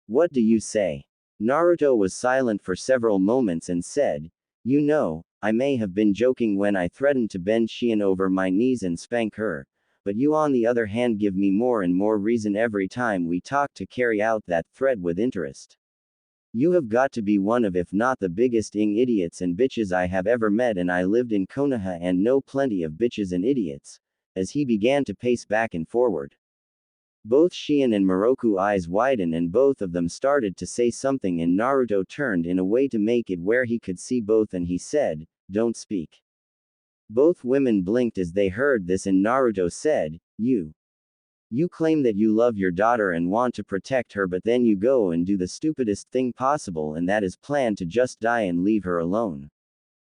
What do you say? Naruto was silent for several moments and said, You know, I may have been joking when I threatened to bend Shien over my knees and spank her, but you on the other hand give me more and more reason every time we talk to carry out that threat with interest. You have got to be one of, if not the biggest idiots and bitches I have ever met, and I lived in Konoha and know plenty of bitches and idiots, as he began to pace back and forward. Both Shien and Moroku eyes widened, and both of them started to say something, and Naruto turned in a way to make it where he could see both, and he said, Don't speak. Both women blinked as they heard this, and Naruto said, You claim that you love your daughter and want to protect her, but then you go and do the stupidest thing possible, and that is plan to just die and leave her alone.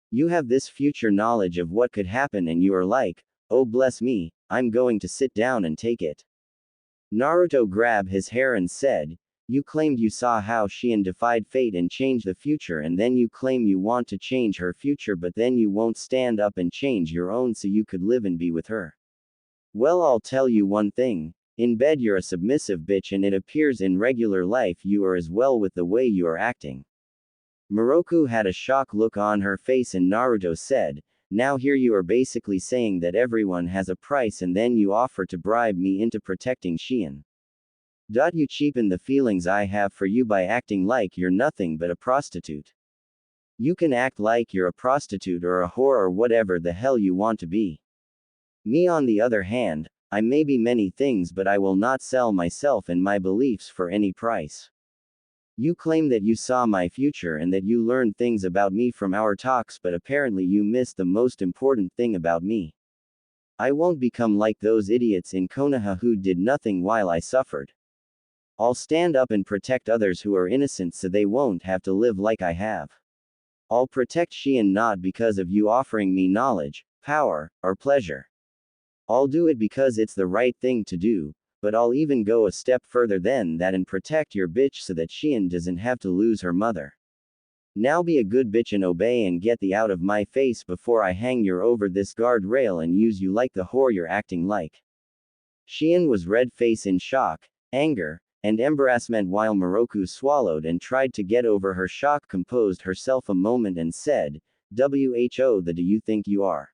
You have this future knowledge of what could happen, and you are like, oh bless me, I'm going to sit down and take it. Naruto grabbed his hair and said, You claimed you saw how Shien defied fate and changed the future, and then you claim you want to change her future, but then you won't stand up and change your own so you could live and be with her. Well, I'll tell you one thing. In bed you're a submissive bitch, and it appears in regular life you are as well, with the way you are acting. Moroku had a shocked look on her face, and Naruto said, Now here you are basically saying that everyone has a price, and then you offer to bribe me into protecting Shien. You cheapen the feelings I have for you by acting like you're nothing but a prostitute. You can act like you're a prostitute or a whore or whatever the hell you want to be. Me on the other hand, I may be many things, but I will not sell myself and my beliefs for any price. You claim that you saw my future and that you learned things about me from our talks, but apparently you missed the most important thing about me. I won't become like those idiots in Konoha who did nothing while I suffered. I'll stand up and protect others who are innocent so they won't have to live like I have. I'll protect Shien not because of you offering me knowledge, power, or pleasure. I'll do it because it's the right thing to do, but I'll even go a step further than that and protect your bitch so that Shien doesn't have to lose her mother. Now be a good bitch and obey and get the out of my face before I hang you over this guardrail and use you like the whore you're acting like. Shien was red-faced in shock, anger, and embarrassment, while Moroku swallowed and tried to get over her shock, composed herself a moment, and said, "Who the do you think you are?"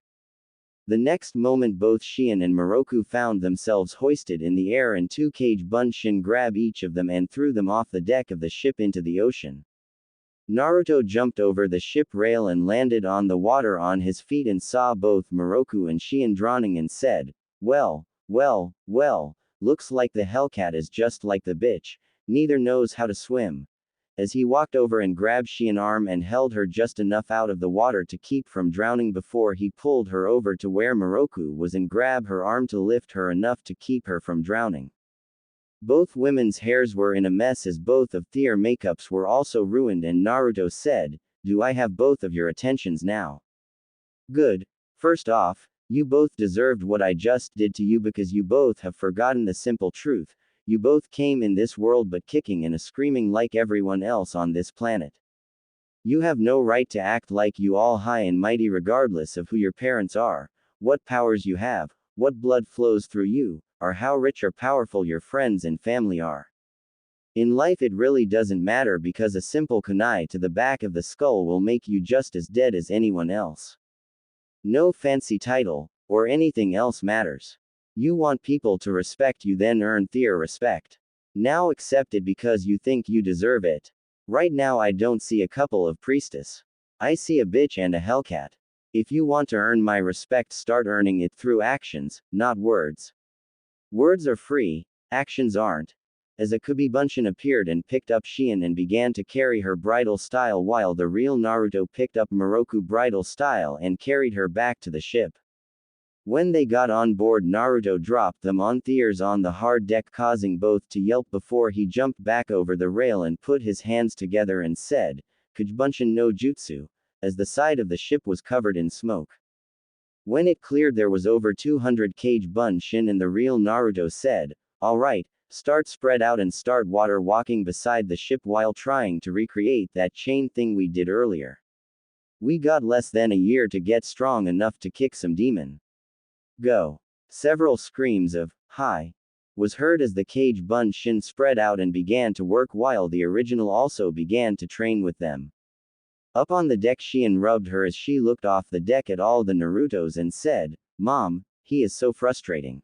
The next moment both Shien and Moroku found themselves hoisted in the air, and two cage bunshin grabbed each of them and threw them off the deck of the ship into the ocean. Naruto jumped over the ship rail and landed on the water on his feet and saw both Moroku and Shien drowning and said, well, looks like the Hellcat is just like the bitch, neither knows how to swim. As he walked over and grabbed Shien's arm and held her just enough out of the water to keep from drowning before he pulled her over to where Moroku was and grabbed her arm to lift her enough to keep her from drowning. Both women's hairs were in a mess as both of their makeups were also ruined, and Naruto said, "Do I have both of your attentions now? Good. First off, you both deserved what I just did to you because you both have forgotten the simple truth. You both came in this world but kicking and screaming like everyone else on this planet. You have no right to act like you all high and mighty regardless of who your parents are, what powers you have, what blood flows through you, or how rich or powerful your friends and family are. In life it really doesn't matter because a simple kunai to the back of the skull will make you just as dead as anyone else. No fancy title, or anything else matters. You want people to respect you, then earn their respect. Now accept it because you think you deserve it. Right now I don't see a couple of priestess. I see a bitch and a hellcat. If you want to earn my respect, start earning it through actions, not words. Words are free, actions aren't. As Akubi Bunshin appeared and picked up Shion and began to carry her bridal style while the real Naruto picked up Moroku bridal style and carried her back to the ship. When they got on board, Naruto dropped them on theirs on the hard deck, causing both to yelp before he jumped back over the rail and put his hands together and said, Kujibunshin no Jutsu, as the side of the ship was covered in smoke. When it cleared there was over 200 kg Bunshin and the real Naruto said, alright, start spread out and start water walking beside the ship while trying to recreate that chain thing we did earlier. We got less than a year to get strong enough to kick some demon. Go. Several screams of, hi, was heard as the cage Bunshin spread out and began to work while the original also began to train with them. Up on the deck Shion rubbed her as she looked off the deck at all the Narutos and said, Mom, he is so frustrating.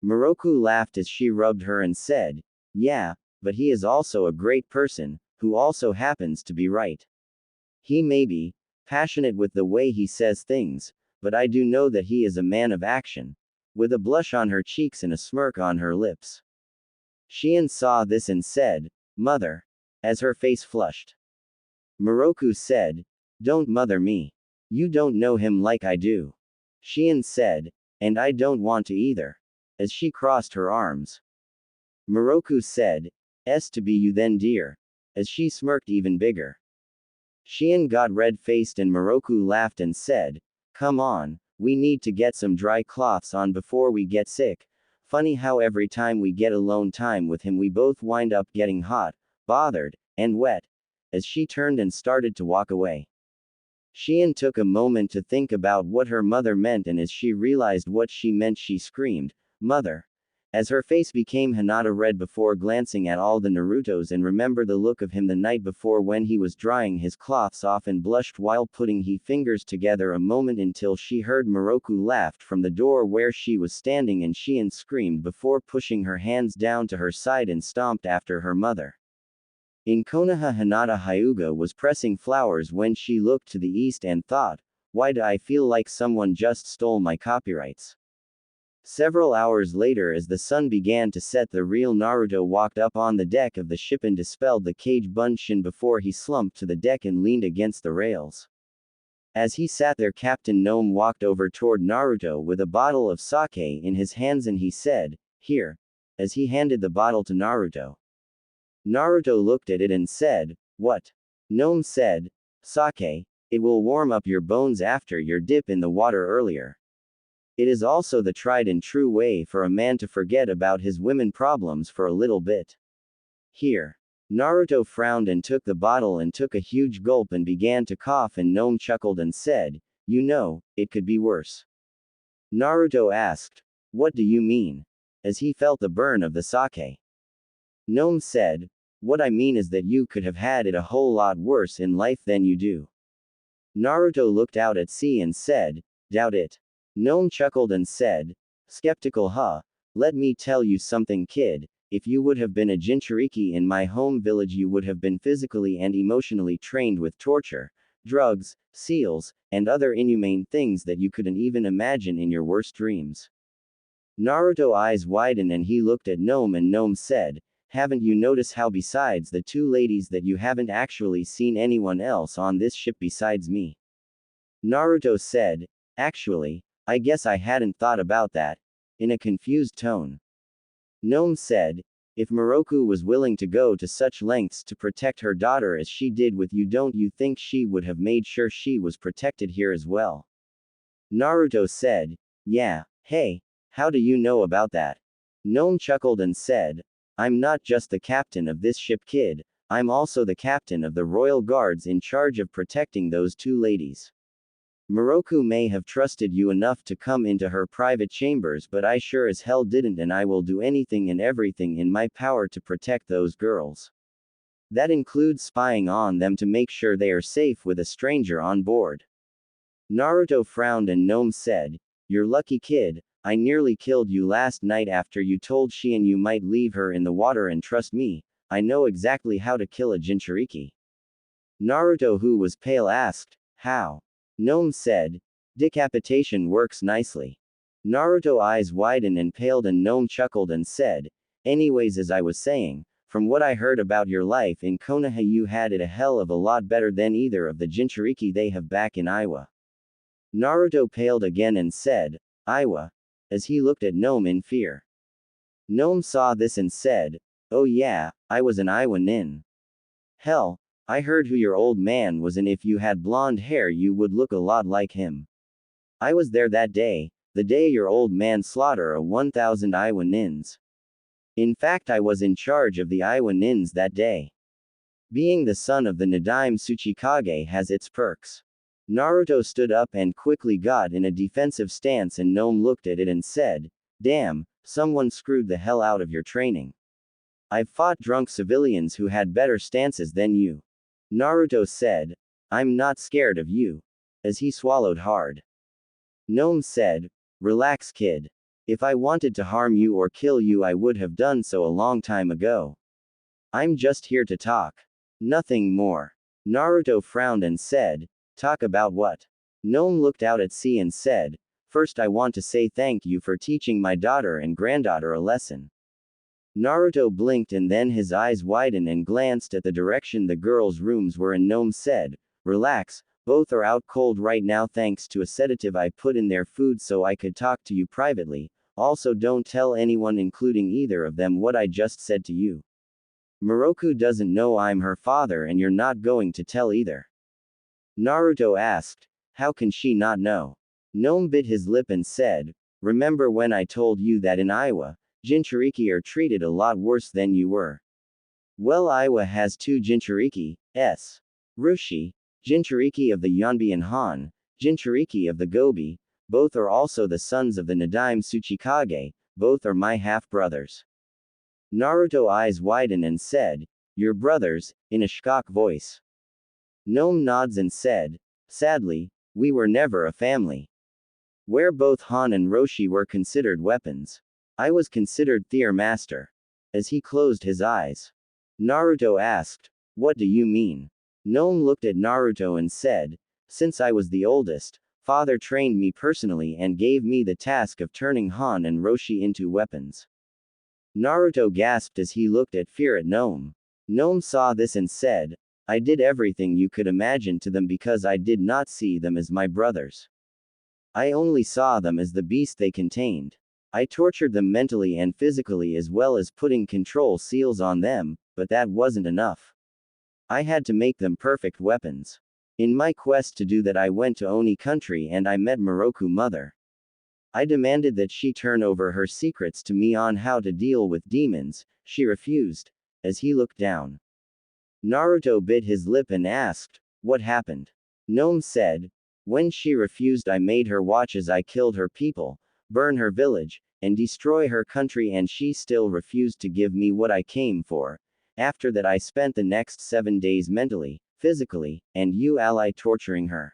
Moroku laughed as she rubbed her and said, yeah, but he is also a great person, who also happens to be right. He may be passionate with the way he says things, but I do know that he is a man of action. With a blush on her cheeks and a smirk on her lips. Shion saw this and said, Mother. As her face flushed. Moroku said, don't mother me. You don't know him like I do. Shion said, and I don't want to either. As she crossed her arms. Moroku said, to be you then dear. As she smirked even bigger. Shion got red-faced and Moroku laughed and said, come on, we need to get some dry cloths on before we get sick. Funny how every time we get alone time with him we both wind up getting hot, bothered, and wet. As she turned and started to walk away. Shion took a moment to think about what her mother meant, and as she realized what she meant she screamed, Mother. As her face became Hinata red before glancing at all the Narutos and remembered the look of him the night before when he was drying his cloths off and blushed while putting his fingers together a moment until she heard Moroku laughed from the door where she was standing and Shion screamed before pushing her hands down to her side and stomped after her mother. In Konoha Hinata Hyuga was pressing flowers when she looked to the east and thought, why do I feel like someone just stole my copyrights? Several hours later as the sun began to set the real Naruto walked up on the deck of the ship and dispelled the cage Bunshin before he slumped to the deck and leaned against the rails. As he sat there Captain Gnome walked over toward Naruto with a bottle of sake in his hands and he said, here. As he handed the bottle to Naruto. Naruto looked at it and said, what? Gnome said, sake, it will warm up your bones after your dip in the water earlier. It is also the tried and true way for a man to forget about his women problems for a little bit. Here. Naruto frowned and took the bottle and took a huge gulp and began to cough and Gnome chuckled and said, you know, it could be worse. Naruto asked, what do you mean? As he felt the burn of the sake. Gnome said, what I mean is that you could have had it a whole lot worse in life than you do. Naruto looked out at sea and said, doubt it. Gnome chuckled and said, skeptical huh? Let me tell you something kid, if you would have been a Jinchuriki in my home village you would have been physically and emotionally trained with torture, drugs, seals, and other inhumane things that you couldn't even imagine in your worst dreams. Naruto's eyes widened and he looked at Gnome and Gnome said, haven't you noticed how besides the two ladies that you haven't actually seen anyone else on this ship besides me? Naruto said, actually, I guess I hadn't thought about that, in a confused tone. Gnome said, if Moroku was willing to go to such lengths to protect her daughter as she did with you, don't you think she would have made sure she was protected here as well? Naruto said, yeah, hey, how do you know about that? Gnome chuckled and said, I'm not just the captain of this ship, kid, I'm also the captain of the royal guards in charge of protecting those two ladies. Moroku may have trusted you enough to come into her private chambers, but I sure as hell didn't, and I will do anything and everything in my power to protect those girls. That includes spying on them to make sure they are safe with a stranger on board. Naruto frowned and Gnome said, you're lucky, kid, I nearly killed you last night after you told Shien you might leave her in the water, and trust me, I know exactly how to kill a Jinchuriki. Naruto, who was pale, asked, how? Gnome said, decapitation works nicely. Naruto eyes widened and paled and Gnome chuckled and said, anyways, as I was saying, from what I heard about your life in Konoha, you had it a hell of a lot better than either of the Jinchuriki they have back in Iowa. Naruto paled again and said, Iowa, as he looked at Gnome in fear. Gnome saw this and said, oh yeah, I was an Iowa nin. Hell, I heard who your old man was, and if you had blonde hair you would look a lot like him. I was there that day, the day your old man slaughtered 1,000 Iowa nins. In fact, I was in charge of the Iowa nins that day. Being the son of the Nadaime Tsuchikage has its perks. Naruto stood up and quickly got in a defensive stance, and Gnome looked at it and said, damn, someone screwed the hell out of your training. I've fought drunk civilians who had better stances than you. Naruto said, I'm not scared of you. As he swallowed hard. Gnome said, relax, kid. If I wanted to harm you or kill you, I would have done so a long time ago. I'm just here to talk. Nothing more. Naruto frowned and said, talk about what? Gnome looked out at sea and said, first I want to say thank you for teaching my daughter and granddaughter a lesson. Naruto blinked and then his eyes widened and glanced at the direction the girls' rooms were, and Gnome said, relax, both are out cold right now thanks to a sedative I put in their food so I could talk to you privately, also don't tell anyone including either of them what I just said to you. Moroku doesn't know I'm her father and you're not going to tell either. Naruto asked, how can she not know? Gnome bit his lip and said, remember when I told you that in Iowa, Jinchuriki are treated a lot worse than you were? Well, Iowa has two Jinchuriki, Rushi, Jinchuriki of the Yonbi and Han, Jinchuriki of the Gobi, both are also the sons of the Nadaime Tsuchikage, both are my half-brothers. Naruto eyes widened and said, your brothers, in a shocked voice. Gnome nods and said, sadly, we were never a family. Where both Han and Roshi were considered weapons, I was considered their master. As he closed his eyes. Naruto asked, what do you mean? Gnome looked at Naruto and said, since I was the oldest, father trained me personally and gave me the task of turning Han and Roshi into weapons. Naruto gasped as he looked at fear at Gnome. Gnome saw this and said, I did everything you could imagine to them because I did not see them as my brothers. I only saw them as the beast they contained. I tortured them mentally and physically as well as putting control seals on them, but that wasn't enough. I had to make them perfect weapons. In my quest to do that I went to Oni country and I met Moroku mother. I demanded that she turn over her secrets to me on how to deal with demons, she refused. As he looked down. Naruto bit his lip and asked, what happened? Gnome said, when she refused I made her watch as I killed her people, burn her village, and destroy her country, and she still refused to give me what I came for. After that I spent the next 7 days mentally, physically, and you ally torturing her.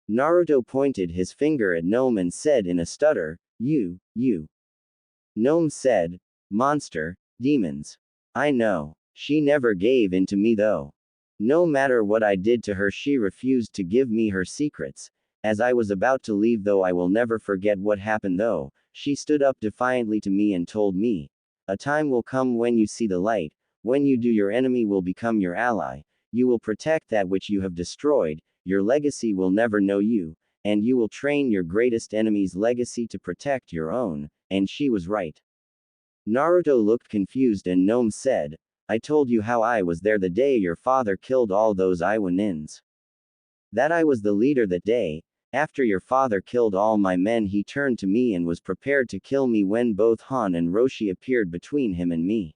Naruto pointed his finger at Gnome and said in a stutter, you. Gnome said, monster, demons. I know. She never gave in to me though. No matter what I did to her she refused to give me her secrets. As I was about to leave though I will never forget what happened though, she stood up defiantly to me and told me, a time will come when you see the light, when you do your enemy will become your ally, you will protect that which you have destroyed, your legacy will never know you, and you will train your greatest enemy's legacy to protect your own, and she was right. Naruto looked confused and Gnome said, I told you how I was there the day your father killed all those Iowa nins. That I was the leader that day, After your father killed all my men, he turned to me and was prepared to kill me when both Han and Roshi appeared between him and me.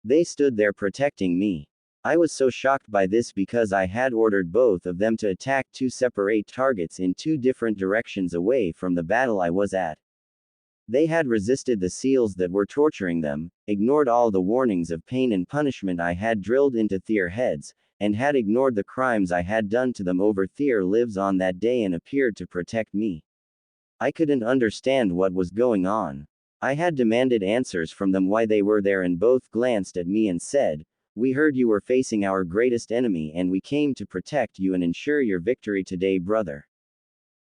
They stood there protecting me. I was so shocked by this because I had ordered both of them to attack two separate targets in two different directions away from the battle I was at. They had resisted the seals that were torturing them, ignored all the warnings of pain and punishment I had drilled into their heads, and had ignored the crimes I had done to them over their lives on that day and appeared to protect me. I couldn't understand what was going on. I had demanded answers from them why they were there, and both glanced at me and said, "We heard you were facing our greatest enemy and we came to protect you and ensure your victory today, brother."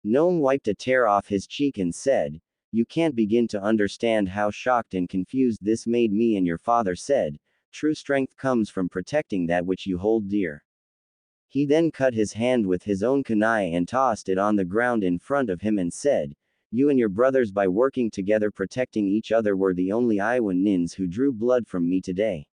Gnome wiped a tear off his cheek and said, "You can't begin to understand how shocked and confused this made me." And your father said, "True strength comes from protecting that which you hold dear." He then cut his hand with his own kunai and tossed it on the ground in front of him and said, "You and your brothers, by working together protecting each other, were the only Iowa nins who drew blood from me today."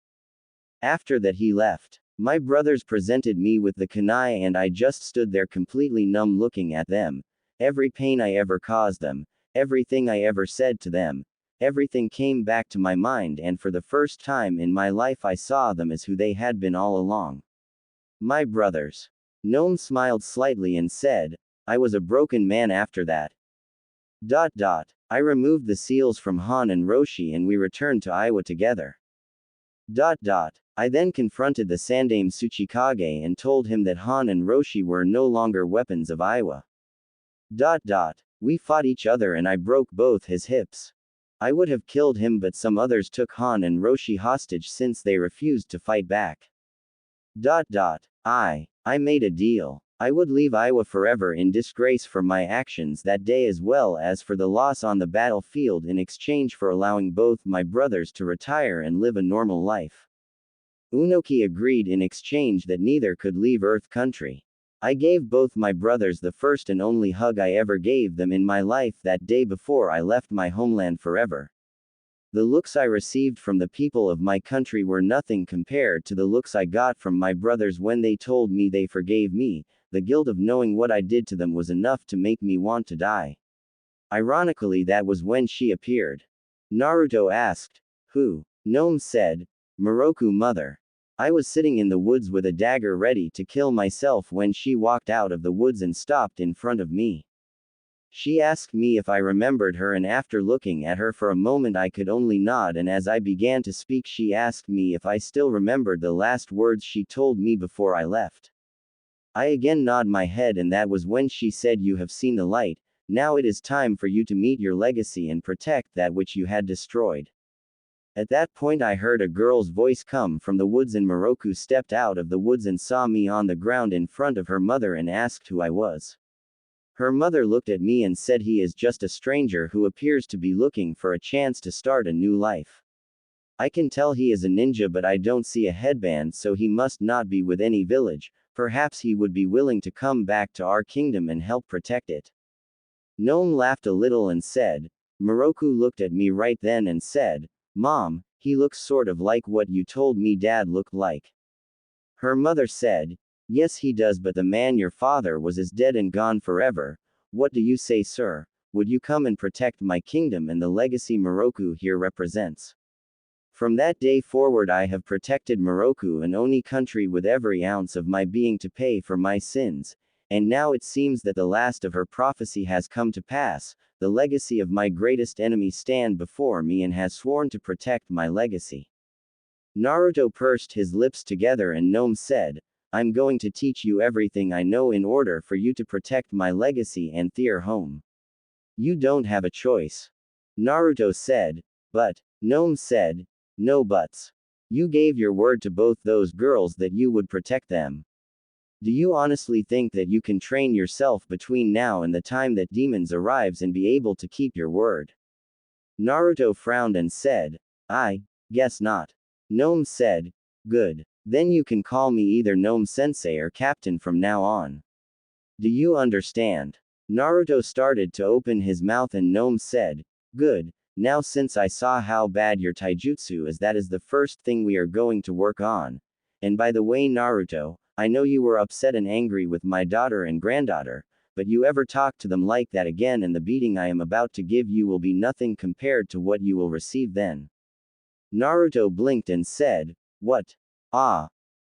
After that he left. My brothers presented me with the kunai and I just stood there completely numb looking at them. Every pain I ever caused them, everything I ever said to them, everything came back to my mind, and for the first time in my life I saw them as who they had been all along. My brothers. Gnome smiled slightly and said, "I was a broken man after that. I removed the seals from Han and Roshi and we returned to Iowa together. I then confronted the Sandaime Tsuchikage and told him that Han and Roshi were no longer weapons of Iowa. We fought each other and I broke both his hips. I would have killed him, but some others took Han and Roshi hostage since they refused to fight back. I made a deal. I would leave Iowa forever in disgrace for my actions that day, as well as for the loss on the battlefield, in exchange for allowing both my brothers to retire and live a normal life." Unoki agreed in exchange that neither could leave Earth Country. I gave both my brothers the first and only hug I ever gave them in my life that day before I left my homeland forever. The looks I received from the people of my country were nothing compared to the looks I got from my brothers when they told me they forgave me. The guilt of knowing what I did to them was enough to make me want to die. Ironically, that was when she appeared. Naruto asked, "Who?" Gnome said, "Moroku, mother." I was sitting in the woods with a dagger ready to kill myself when she walked out of the woods and stopped in front of me. She asked me if I remembered her, and after looking at her for a moment I could only nod, and as I began to speak she asked me if I still remembered the last words she told me before I left. I again nod my head, and that was when she said, "You have seen the light, now it is time for you to meet your legacy and protect that which you had destroyed." At that point I heard a girl's voice come from the woods, and Moroku stepped out of the woods and saw me on the ground in front of her mother and asked who I was. Her mother looked at me and said, "He is just a stranger who appears to be looking for a chance to start a new life. I can tell he is a ninja, but I don't see a headband, so he must not be with any village. Perhaps he would be willing to come back to our kingdom and help protect it." Gnome laughed a little and said, Moroku looked at me right then and said, "Mom, he looks sort of like what you told me Dad looked like." Her mother said, "Yes, he does, but the man your father was is dead and gone forever. What do you say, sir? Would you come and protect my kingdom and the legacy Moroku here represents?" From that day forward I have protected Moroku and Oni country with every ounce of my being to pay for my sins, and now it seems that the last of her prophecy has come to pass. The legacy of my greatest enemy stand before me and has sworn to protect my legacy. Naruto pursed his lips together and Gnome said, "I'm going to teach you everything I know in order for you to protect my legacy and their home. You don't have a choice." Naruto said, "But," Gnome said, "No buts. You gave your word to both those girls that you would protect them. Do you honestly think that you can train yourself between now and the time that demons arrives and be able to keep your word?" Naruto frowned and said, "I guess not." Gnome said, "Good. Then you can call me either Gnome Sensei or Captain from now on. Do you understand?" Naruto started to open his mouth and Gnome said, "Good. Now since I saw how bad your taijutsu is, that is the first thing we are going to work on. And by the way, Naruto, I know you were upset and angry with my daughter and granddaughter. but you ever talk to them like that again and the beating I am about to give you will be nothing compared to what you will receive then. Naruto blinked and said, "What? Ah."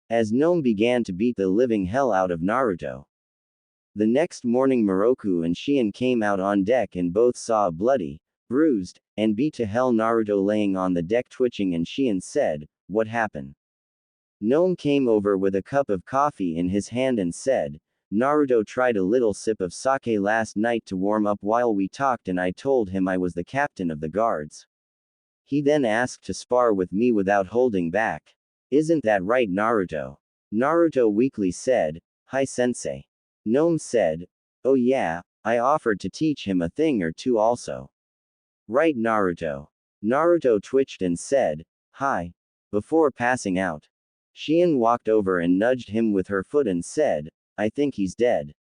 As Gnome began to beat the living hell out of Naruto. The next morning Moroku and Shien came out on deck and both saw a bloody, bruised, and beat to hell Naruto laying on the deck twitching, and Shien said, "What happened?" Gnome came over with a cup of coffee in his hand and said, "Naruto tried a little sip of sake last night to warm up while we talked and I told him I was the captain of the guards. He then asked to spar with me without holding back. Isn't that right, Naruto?" Naruto weakly said, "Hi sensei." Gnome said, "Oh yeah, I offered to teach him a thing or two also." "Right, Naruto." Naruto twitched and said, "Hi." Before passing out, Shien walked over and nudged him with her foot and said, "I think he's dead."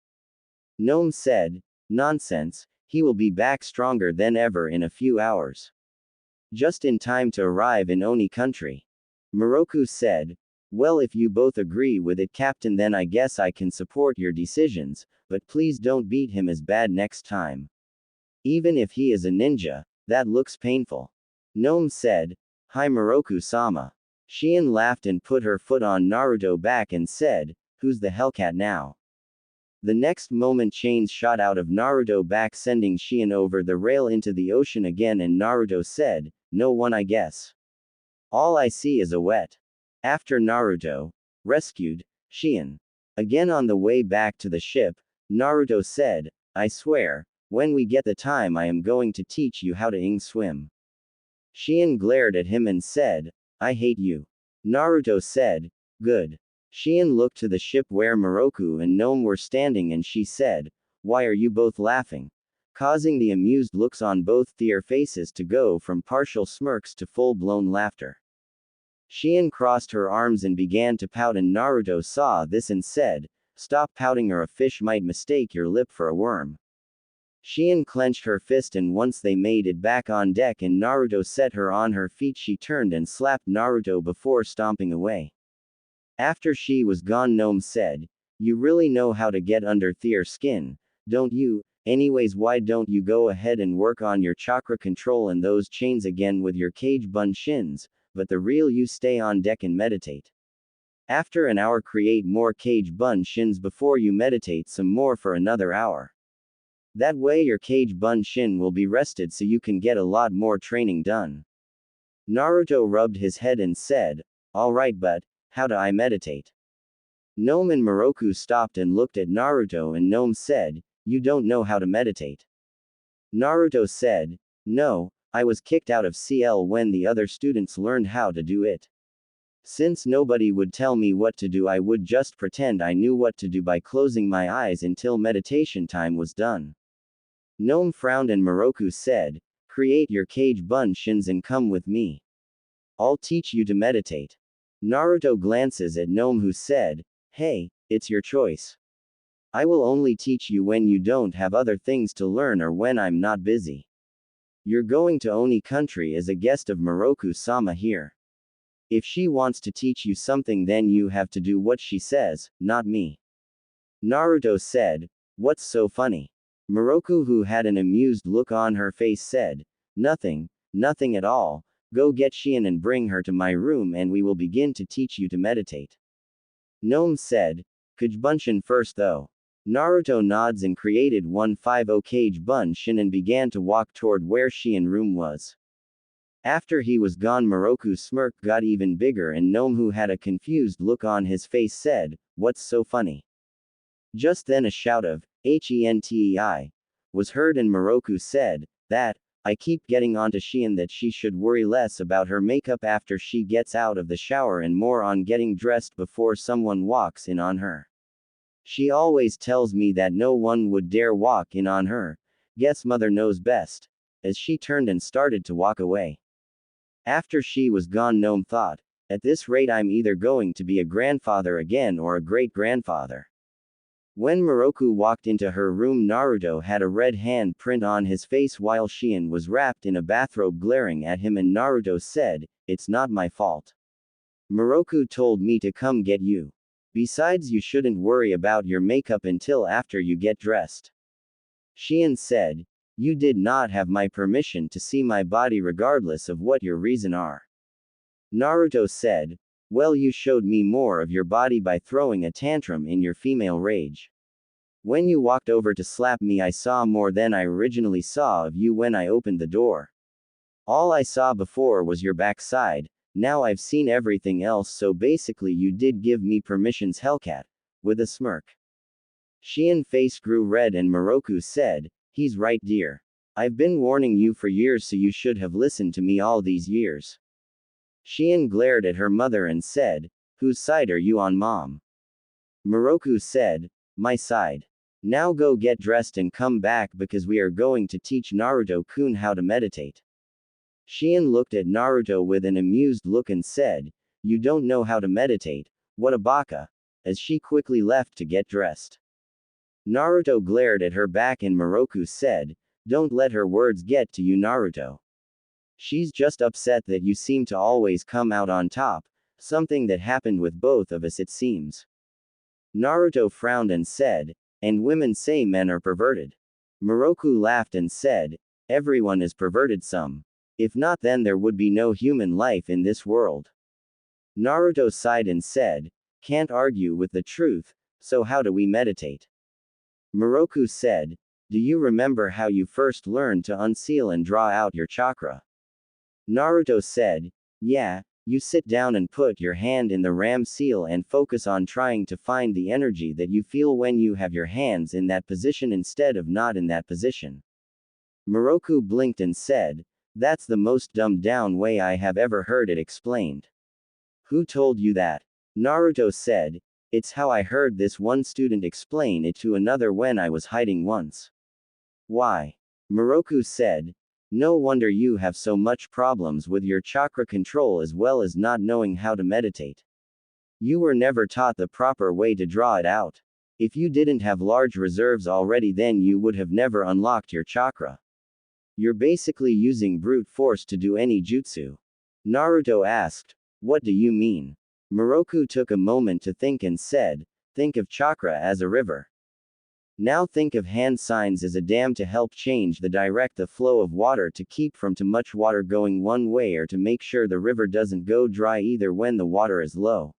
Gnome said, "Nonsense, he will be back stronger than ever in a few hours. Just in time to arrive in Oni country." Moroku said, "Well, if you both agree with it, Captain, then I guess I can support your decisions, but please don't beat him as bad next time. Even if he is a ninja, that looks painful." Gnome said, "Hi Moroku-sama." Shien laughed and put her foot on Naruto back and said, "Who's the Hellcat now?" The next moment chains shot out of Naruto back sending Shien over the rail into the ocean again, and Naruto said, "No one, I guess. All I see is a wet." After Naruto rescued Shien again on the way back to the ship, Naruto said, "I swear, when we get the time I am going to teach you how to swim." Shien glared at him and said, "I hate you." Naruto said, "Good." Shien looked to the ship where Moroku and Gnome were standing and she said, "Why are you both laughing?" causing the amused looks on both their faces to go from partial smirks to full-blown laughter. Shien crossed her arms and began to pout, and Naruto saw this and said, "Stop pouting or a fish might mistake your lip for a worm." Shien clenched her fist, and once they made it back on deck and Naruto set her on her feet, she turned and slapped Naruto before stomping away. After she was gone, Gnome said, "You really know how to get under their skin, don't you? Anyways, why don't you go ahead and work on your chakra control and those chains again with your cage bun shins, but the real you stay on deck and meditate. After an hour create more cage bun shins before you meditate some more for another hour. That way your cage bun shin will be rested so you can get a lot more training done." Naruto rubbed his head and said, "Alright, but how do I meditate?" Gnome and Moroku stopped and looked at Naruto, and Gnome said, "You don't know how to meditate?" Naruto said, "No, I was kicked out of CL when the other students learned how to do it. Since nobody would tell me what to do, I would just pretend I knew what to do by closing my eyes until meditation time was done." Gnome frowned and Moroku said, "Create your cage bun shins and come with me. I'll teach you to meditate." Naruto glances at Gnome, who said, "Hey, it's your choice. I will only teach you when you don't have other things to learn or when I'm not busy. You're going to Oni country as a guest of Moroku-sama here. If she wants to teach you something, then you have to do what she says, not me." Naruto said, "What's so funny?" Moroku, who had an amused look on her face, said, "Nothing, nothing at all. Go get Shien and bring her to my room and we will begin to teach you to meditate." Gnome said, "Cage bun shin first though." Naruto nods and created 150 cage bun shin and began to walk toward where Shien room was. After he was gone, Moroku's smirk got even bigger, and Gnome, who had a confused look on his face, said, "What's so funny?" Just then a shout of, "Hentei," was heard, and Moroku said, "That, I keep getting onto Shien that she should worry less about her makeup after she gets out of the shower and more on getting dressed before someone walks in on her. She always tells me that no one would dare walk in on her. Guess mother knows best." As she turned and started to walk away. After she was gone, Gnome thought, "At this rate I'm either going to be a grandfather again or a great-grandfather." When Moroku walked into her room, Naruto had a red hand print on his face while Shien was wrapped in a bathrobe glaring at him, and Naruto said, "It's not my fault. Moroku told me to come get you. Besides, you shouldn't worry about your makeup until after you get dressed." Shien said, "You did not have my permission to see my body regardless of what your reason are." Naruto said, "Well, you showed me more of your body by throwing a tantrum in your female rage. When you walked over to slap me, I saw more than I originally saw of you when I opened the door. All I saw before was your backside, now I've seen everything else, so basically you did give me permissions, Hellcat," with a smirk. Shien's face grew red and Moroku said, "He's right, dear. I've been warning you for years, so you should have listened to me all these years." Shien glared at her mother and said, "Whose side are you on, Mom?" Moroku said, "My side. Now go get dressed and come back because we are going to teach Naruto-kun how to meditate." Shien looked at Naruto with an amused look and said, "You don't know how to meditate, what a baka," as she quickly left to get dressed. Naruto glared at her back and Moroku said, "Don't let her words get to you, Naruto. She's just upset that you seem to always come out on top, something that happened with both of us, it seems." Naruto frowned and said, "And women say men are perverted." Moroku laughed and said, "Everyone is perverted some. If not, then there would be no human life in this world." Naruto sighed and said, "Can't argue with the truth, so how do we meditate?" Moroku said, "Do you remember how you first learned to unseal and draw out your chakra?" Naruto said, "Yeah, you sit down and put your hand in the ram seal and focus on trying to find the energy that you feel when you have your hands in that position instead of not in that position." Moroku blinked and said, "That's the most dumbed down way I have ever heard it explained." "Who told you that?" Naruto said, "It's how I heard this one student explain it to another when I was hiding once." "Why?" Moroku said, "No wonder you have so much problems with your chakra control as well as not knowing how to meditate. You were never taught the proper way to draw it out. If you didn't have large reserves already, then you would have never unlocked your chakra. You're basically using brute force to do any jutsu." Naruto asked, "What do you mean?" Moroku took a moment to think and said, "Think of chakra as a river. Now think of hand signs as a dam to help change the flow of water to keep from too much water going one way or to make sure the river doesn't go dry either when the water is low.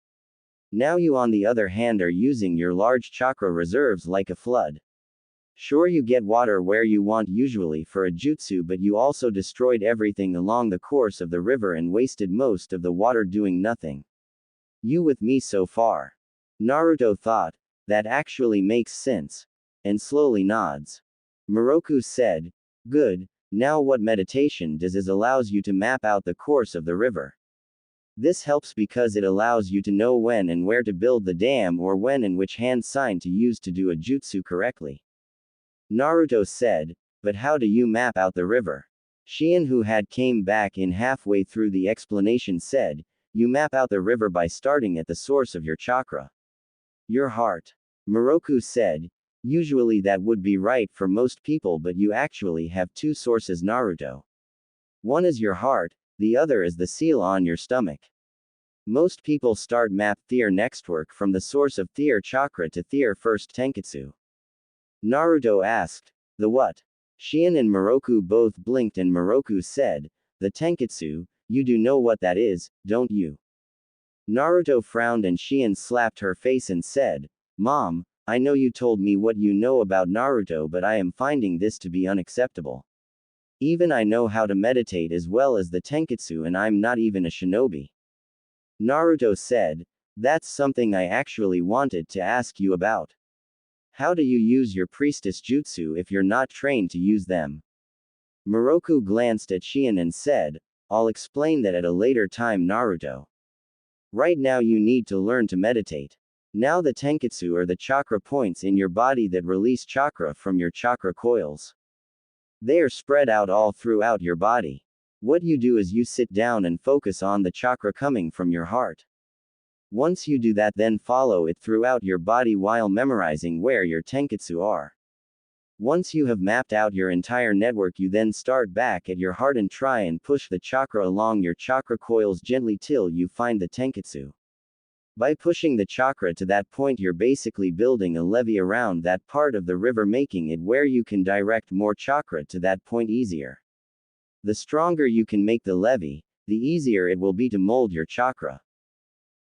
Now you on the other hand are using your large chakra reserves like a flood. Sure, you get water where you want usually for a jutsu, but you also destroyed everything along the course of the river and wasted most of the water doing nothing. You with me so far?" Naruto thought, "That actually makes sense," and slowly nods. Moroku said, "Good, now what meditation does is allows you to map out the course of the river. This helps because it allows you to know when and where to build the dam or when and which hand sign to use to do a jutsu correctly." Naruto said, "But how do you map out the river?" Shien, who had came back in halfway through the explanation, said, "You map out the river by starting at the source of your chakra. Your heart." Moroku said, "Usually that would be right for most people, but you actually have two sources, Naruto. One is your heart, the other is the seal on your stomach. Most people start map their next work from the source of their chakra to their first tenketsu." Naruto asked, "The what?" Shien and Moroku both blinked and Moroku said, "The tenketsu, you do know what that is, don't you?" Naruto frowned and Shien slapped her face and said, "Mom, I know you told me what you know about Naruto, but I am finding this to be unacceptable. Even I know how to meditate as well as the tenketsu and I'm not even a shinobi." Naruto said, "That's something I actually wanted to ask you about. How do you use your priestess jutsu if you're not trained to use them?" Moroku glanced at Shien and said, "I'll explain that at a later time, Naruto. Right now you need to learn to meditate. Now the tenketsu are the chakra points in your body that release chakra from your chakra coils. They are spread out all throughout your body. What you do is you sit down and focus on the chakra coming from your heart. Once you do that, then follow it throughout your body while memorizing where your tenketsu are. Once you have mapped out your entire network, you then start back at your heart and try and push the chakra along your chakra coils gently till you find the tenketsu. By pushing the chakra to that point, you're basically building a levee around that part of the river, making it where you can direct more chakra to that point easier. The stronger you can make the levee, the easier it will be to mold your chakra.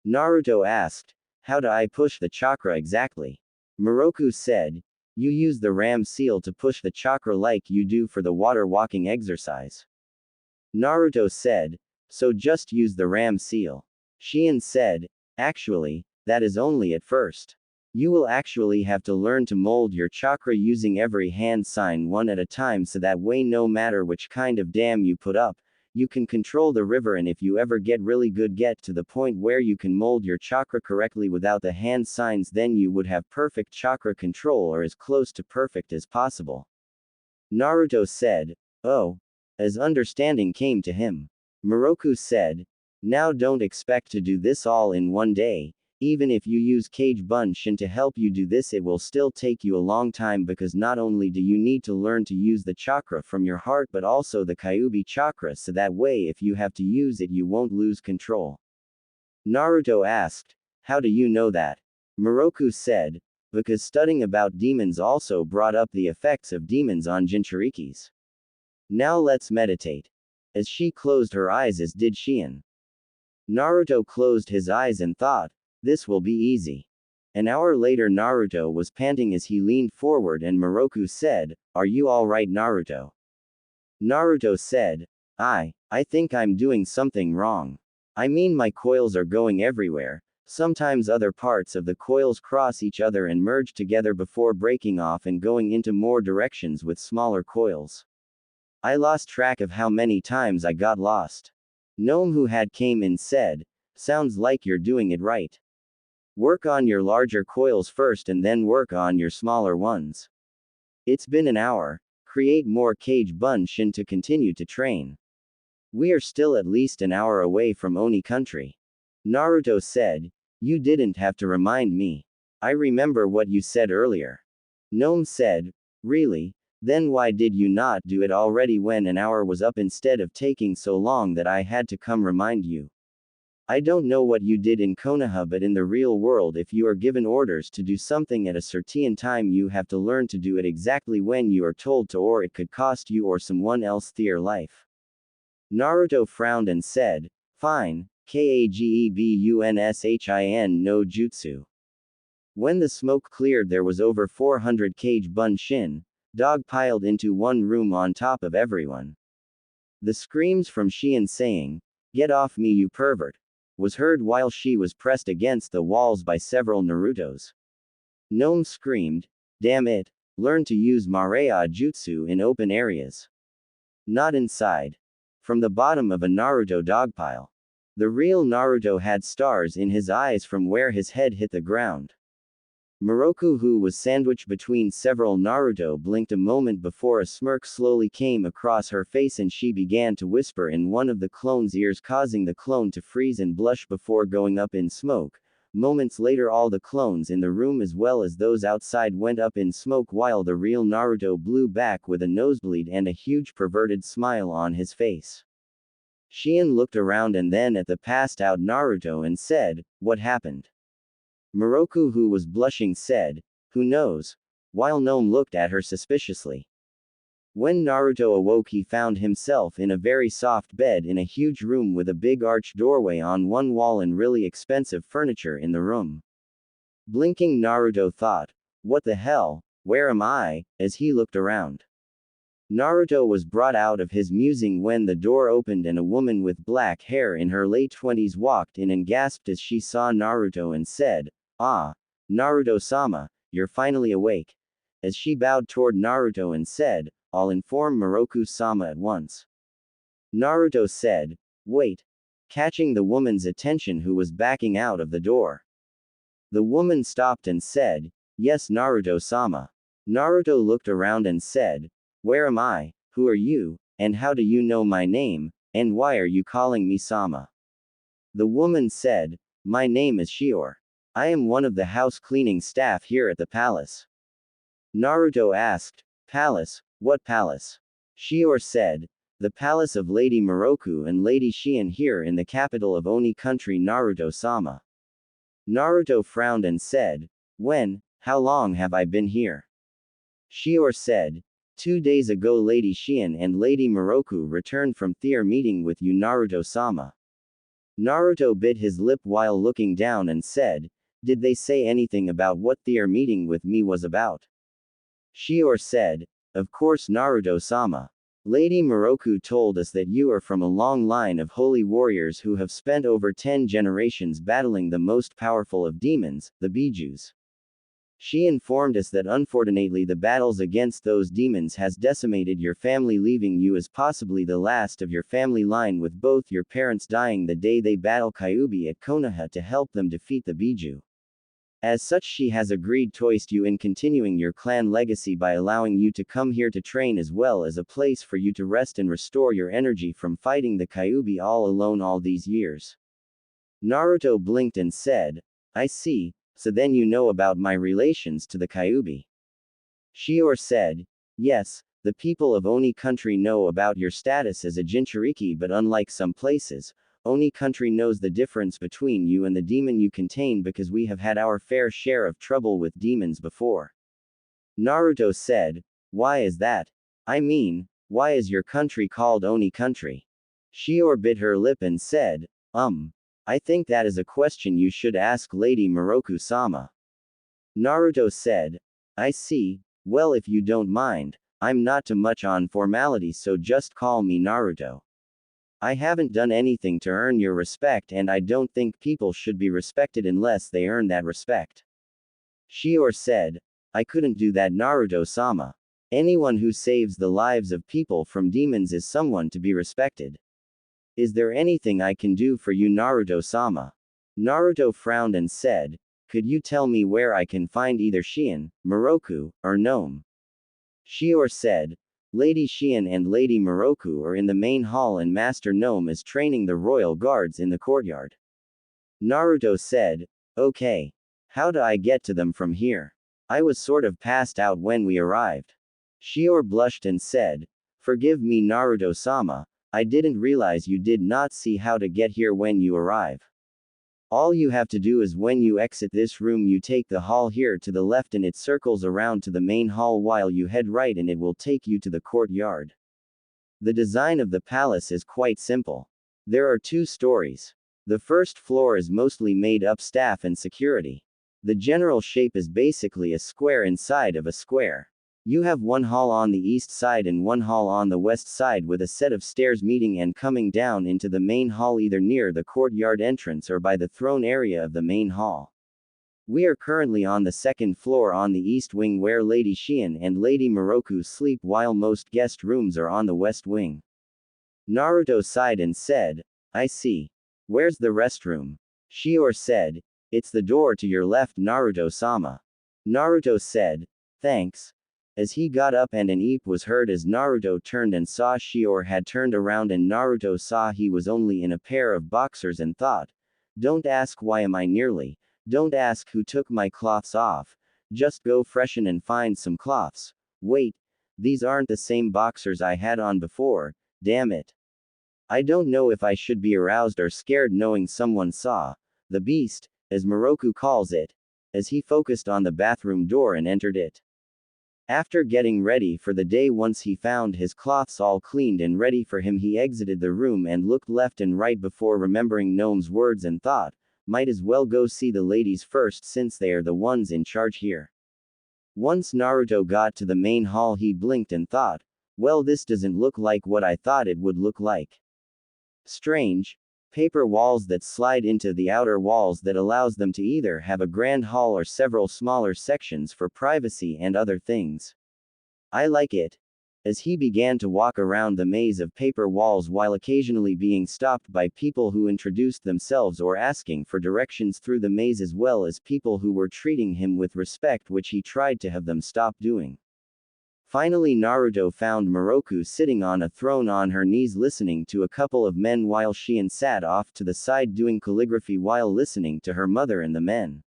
Naruto asked, how do I push the chakra exactly? Moroku said, you use the ram seal to push the chakra like you do for the water walking exercise. Naruto said, so just use the ram seal. Shien said, actually, that is only at first. You will actually have to learn to mold your chakra using every hand sign one at a time, so that way no matter which kind of dam you put up, you can control the river, and if you ever get really good, get to the point where you can mold your chakra correctly without the hand signs, then you would have perfect chakra control, or as close to perfect as possible. Naruto said, oh. As understanding came to him. Moroku said, now don't expect to do this all in one day. Even if you use Kage Bunshin to help you do this, it will still take you a long time, because not only do you need to learn to use the chakra from your heart, but also the Kyuubi chakra, so that way if you have to use it you won't lose control. Naruto asked, how do you know that? Moroku said, because studying about demons also brought up the effects of demons on Jinchurikis. Now let's meditate. As she closed her eyes, as did Shien. Naruto closed his eyes and thought, this will be easy. An hour later, Naruto was panting as he leaned forward, and Moroku said, are you alright, Naruto? Naruto said, I think I'm doing something wrong. I mean, my coils are going everywhere. Sometimes other parts of the coils cross each other and merge together before breaking off and going into more directions with smaller coils. I lost track of how many times I got lost. Gnome who had came in said, sounds like you're doing it right. Work on your larger coils first and then work on your smaller ones. It's been an hour. Create more Kage Bunshin to continue to train. We are still at least an hour away from Oni country. Naruto said, you didn't have to remind me. I remember what you said earlier. Gnome said, really? Then why did you not do it already when an hour was up, instead of taking so long that I had to come remind you? I don't know what you did in Konoha, but in the real world, if you are given orders to do something at a certain time, you have to learn to do it exactly when you are told to, or it could cost you or someone else their life. Naruto frowned and said, fine, Kagebunshin no jutsu. When the smoke cleared, there was over 400 Kage Bunshin, dog piled into one room on top of everyone. The screams from Shien saying, get off me, you pervert, was heard while she was pressed against the walls by several Narutos. Gnome screamed, damn it, learn to use Mareya Jutsu in open areas. Not inside. From the bottom of a Naruto dogpile. The real Naruto had stars in his eyes from where his head hit the ground. Moroku, who was sandwiched between several Naruto, blinked a moment before a smirk slowly came across her face, and she began to whisper in one of the clone's ears, causing the clone to freeze and blush before going up in smoke. Moments later, all the clones in the room as well as those outside went up in smoke, while the real Naruto blew back with a nosebleed and a huge perverted smile on his face. Shien looked around and then at the passed out Naruto and said, what happened? Moroku, who was blushing, said, who knows? While Gnome looked at her suspiciously. When Naruto awoke, he found himself in a very soft bed in a huge room with a big arched doorway on one wall and really expensive furniture in the room. Blinking, Naruto thought, what the hell, where am I, as he looked around. Naruto was brought out of his musing when the door opened and a woman with black hair in her late 20s walked in and gasped as she saw Naruto and said, ah, Naruto-sama, you're finally awake. As she bowed toward Naruto and said, I'll inform Moroku-sama at once. Naruto said, wait. Catching the woman's attention, who was backing out of the door. The woman stopped and said, yes, Naruto-sama. Naruto looked around and said, where am I, who are you, and how do you know my name, and why are you calling me Sama? The woman said, my name is Shior. I am one of the house cleaning staff here at the palace. Naruto asked, palace, what palace? Shior said, the palace of Lady Moroku and Lady Shien here in the capital of Oni country, Naruto-sama. Naruto frowned and said, "When? How long have I been here?" Shior said, "2 days ago Lady Xian and Lady Moroku returned from their meeting with you Naruto-sama." Naruto bit his lip while looking down and said, "Did they say anything about what their meeting with me was about?" Shior said, "Of course Naruto-sama. Lady Moroku told us that you are from a long line of holy warriors who have spent over 10 generations battling the most powerful of demons, the Bijus. She informed us that unfortunately the battles against those demons has decimated your family, leaving you as possibly the last of your family line, with both your parents dying the day they battle Kyuubi at Konoha to help them defeat the Biju. As such, she has agreed to assist you in continuing your clan legacy by allowing you to come here to train, as well as a place for you to rest and restore your energy from fighting the Kyuubi all alone all these years." Naruto blinked and said, "I see, so then you know about my relations to the Kyuubi." Shior said, "Yes, the people of Oni country know about your status as a Jinchuriki, but unlike some places, Oni country knows the difference between you and the demon you contain, because we have had our fair share of trouble with demons before." Naruto said, "Why is that? I mean, why is your country called Oni country?" Shior bit her lip and said, I think that is a question you should ask Lady Moroku-sama." Naruto said, "I see, well if you don't mind, I'm not too much on formalities, so just call me Naruto. I haven't done anything to earn your respect, and I don't think people should be respected unless they earn that respect." Shior said, "I couldn't do that Naruto-sama. Anyone who saves the lives of people from demons is someone to be respected. Is there anything I can do for you Naruto-sama?" Naruto frowned and said, "Could you tell me where I can find either Xian, Moroku, or Gnome?" Shior said, "Lady Xian and Lady Moroku are in the main hall and Master Gnome is training the royal guards in the courtyard." Naruto said, "Okay. How do I get to them from here? I was sort of passed out when we arrived." Shior blushed and said, "Forgive me Naruto-sama, I didn't realize you did not see how to get here when you arrive. All you have to do is when you exit this room you take the hall here to the left and it circles around to the main hall while you head right and it will take you to the courtyard. The design of the palace is quite simple. There are 2 stories. The first floor is mostly made up staff and security. The general shape is basically a square inside of a square. You have one hall on the east side and one hall on the west side with a set of stairs meeting and coming down into the main hall either near the courtyard entrance or by the throne area of the main hall. We are currently on the 2nd floor on the east wing where Lady Xian and Lady Moroku sleep, while most guest rooms are on the west wing." Naruto sighed and said, "I see. Where's the restroom?" Shior said, "It's the door to your left Naruto-sama." Naruto said, "Thanks." As he got up and an eep was heard as Naruto turned and saw Shior had turned around, and Naruto saw he was only in a pair of boxers and thought, "Don't ask why am I nearly, don't ask who took my cloths off, just go freshen and find some cloths. Wait, these aren't the same boxers I had on before, damn it. I don't know if I should be aroused or scared knowing someone saw the beast, as Moroku calls it," as he focused on the bathroom door and entered it. After getting ready for the day, once he found his cloths all cleaned and ready for him, he exited the room and looked left and right before remembering Gnome's words and thought, might as well go see the ladies first since they are the ones in charge here. Once Naruto got to the main hall he blinked and thought, well, this doesn't look like what I thought it would look like. Strange. Paper walls that slide into the outer walls that allows them to either have a grand hall or several smaller sections for privacy and other things. I like it. As he began to walk around the maze of paper walls while occasionally being stopped by people who introduced themselves or asking for directions through the maze, as well as people who were treating him with respect, which he tried to have them stop doing. Finally Naruto found Moroku sitting on a throne on her knees listening to a couple of men while Xian sat off to the side doing calligraphy while listening to her mother and the men.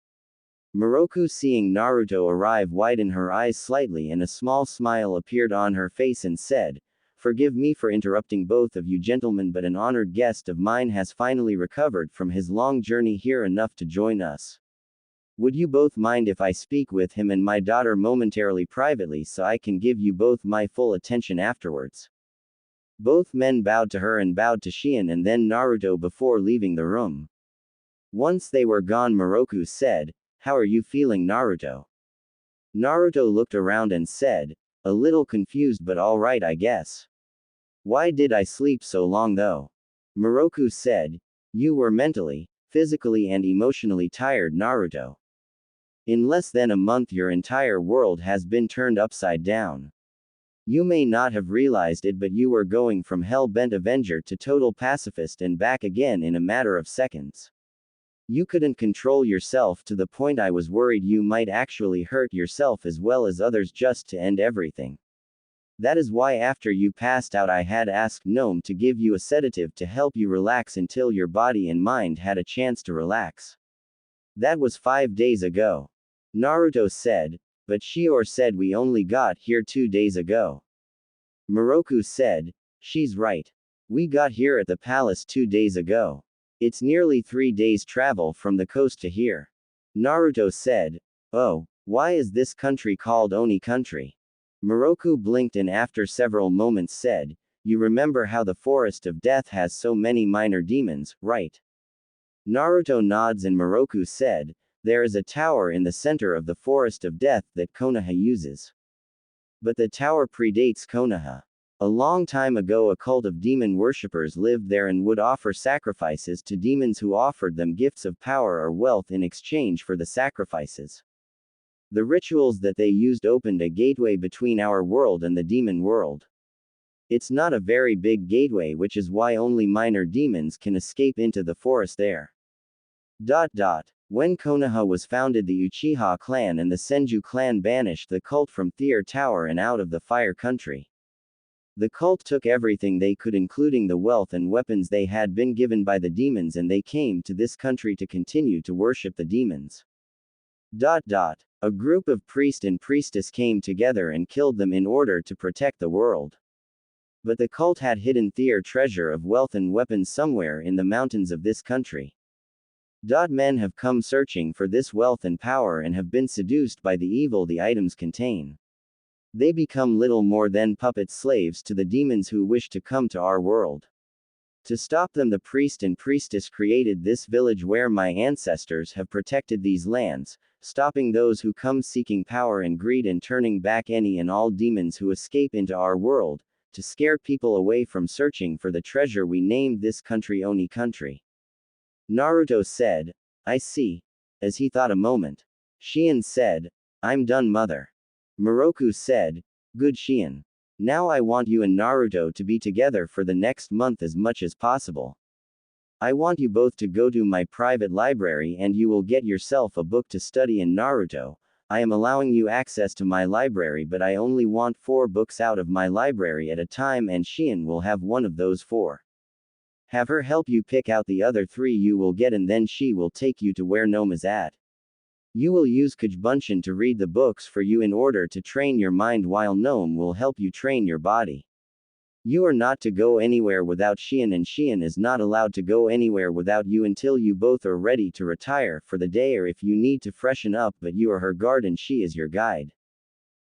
Moroku, seeing Naruto arrive, widened her eyes slightly and a small smile appeared on her face and said, Forgive me for interrupting both of you gentlemen, but an honored guest of mine has finally recovered from his long journey here enough to join us. Would you both mind if I speak with him and my daughter momentarily privately so I can give you both my full attention afterwards? Both men bowed to her and bowed to Shion and then Naruto before leaving the room. Once they were gone, Moroku said, "How are you feeling, Naruto?" Naruto looked around and said, "A little confused, but alright, I guess." "Why did I sleep so long though?" Moroku said, "You were mentally, physically and emotionally tired, Naruto. In less than a month your entire world has been turned upside down. You may not have realized it, but you were going from hell-bent Avenger to total pacifist and back again in a matter of seconds. You couldn't control yourself to the point I was worried you might actually hurt yourself as well as others just to end everything. That is why after you passed out I had asked Gnome to give you a sedative to help you relax until your body and mind had a chance to relax. That was 5 days ago." Naruto said, "But Shior said we only got here 2 days ago." Moroku said, "She's right. We got here at the palace 2 days ago. It's nearly 3 days travel from the coast to here." Naruto said, "Oh, why is this country called Oni country?" Moroku blinked and after several moments said, "You remember how the Forest of Death has so many minor demons, right?" Naruto nods and Moroku said, "There is a tower in the center of the Forest of Death that Konoha uses. But the tower predates Konoha. A long time ago a cult of demon worshippers lived there and would offer sacrifices to demons who offered them gifts of power or wealth in exchange for the sacrifices. The rituals that they used opened a gateway between our world and the demon world. It's not a very big gateway, which is why only minor demons can escape into the forest there. When Konoha was founded, the Uchiha clan and the Senju clan banished the cult from Their Tower and out of the Fire Country. The cult took everything they could, including the wealth and weapons they had been given by the demons, and they came to this country to continue to worship the demons. A group of priest and priestess came together and killed them in order to protect the world. But the cult had hidden their treasure of wealth and weapons somewhere in the mountains of this country. Men have come searching for this wealth and power and have been seduced by the evil the items contain. They become little more than puppet slaves to the demons who wish to come to our world. To stop them, the priest and priestess created this village where my ancestors have protected these lands, stopping those who come seeking power and greed and turning back any and all demons who escape into our world, to scare people away from searching for the treasure we named this country Oni country." Naruto said, "I see." As he thought a moment, Shion said, "I'm done, mother." Moroku said, "Good, Shion. Now I want you and Naruto to be together for the next month as much as possible. I want you both to go to my private library and you will get yourself a book to study. And Naruto, I am allowing you access to my library, but I only want 4 books out of my library at a time, and Shion will have one of those 4. Have her help you pick out the other 3 you will get, and then she will take you to where Gnome is at. You will use Kujbunshin to read the books for you in order to train your mind, while Gnome will help you train your body. You are not to go anywhere without Shion, and Shion is not allowed to go anywhere without you until you both are ready to retire for the day, or if you need to freshen up, but you are her guard and she is your guide.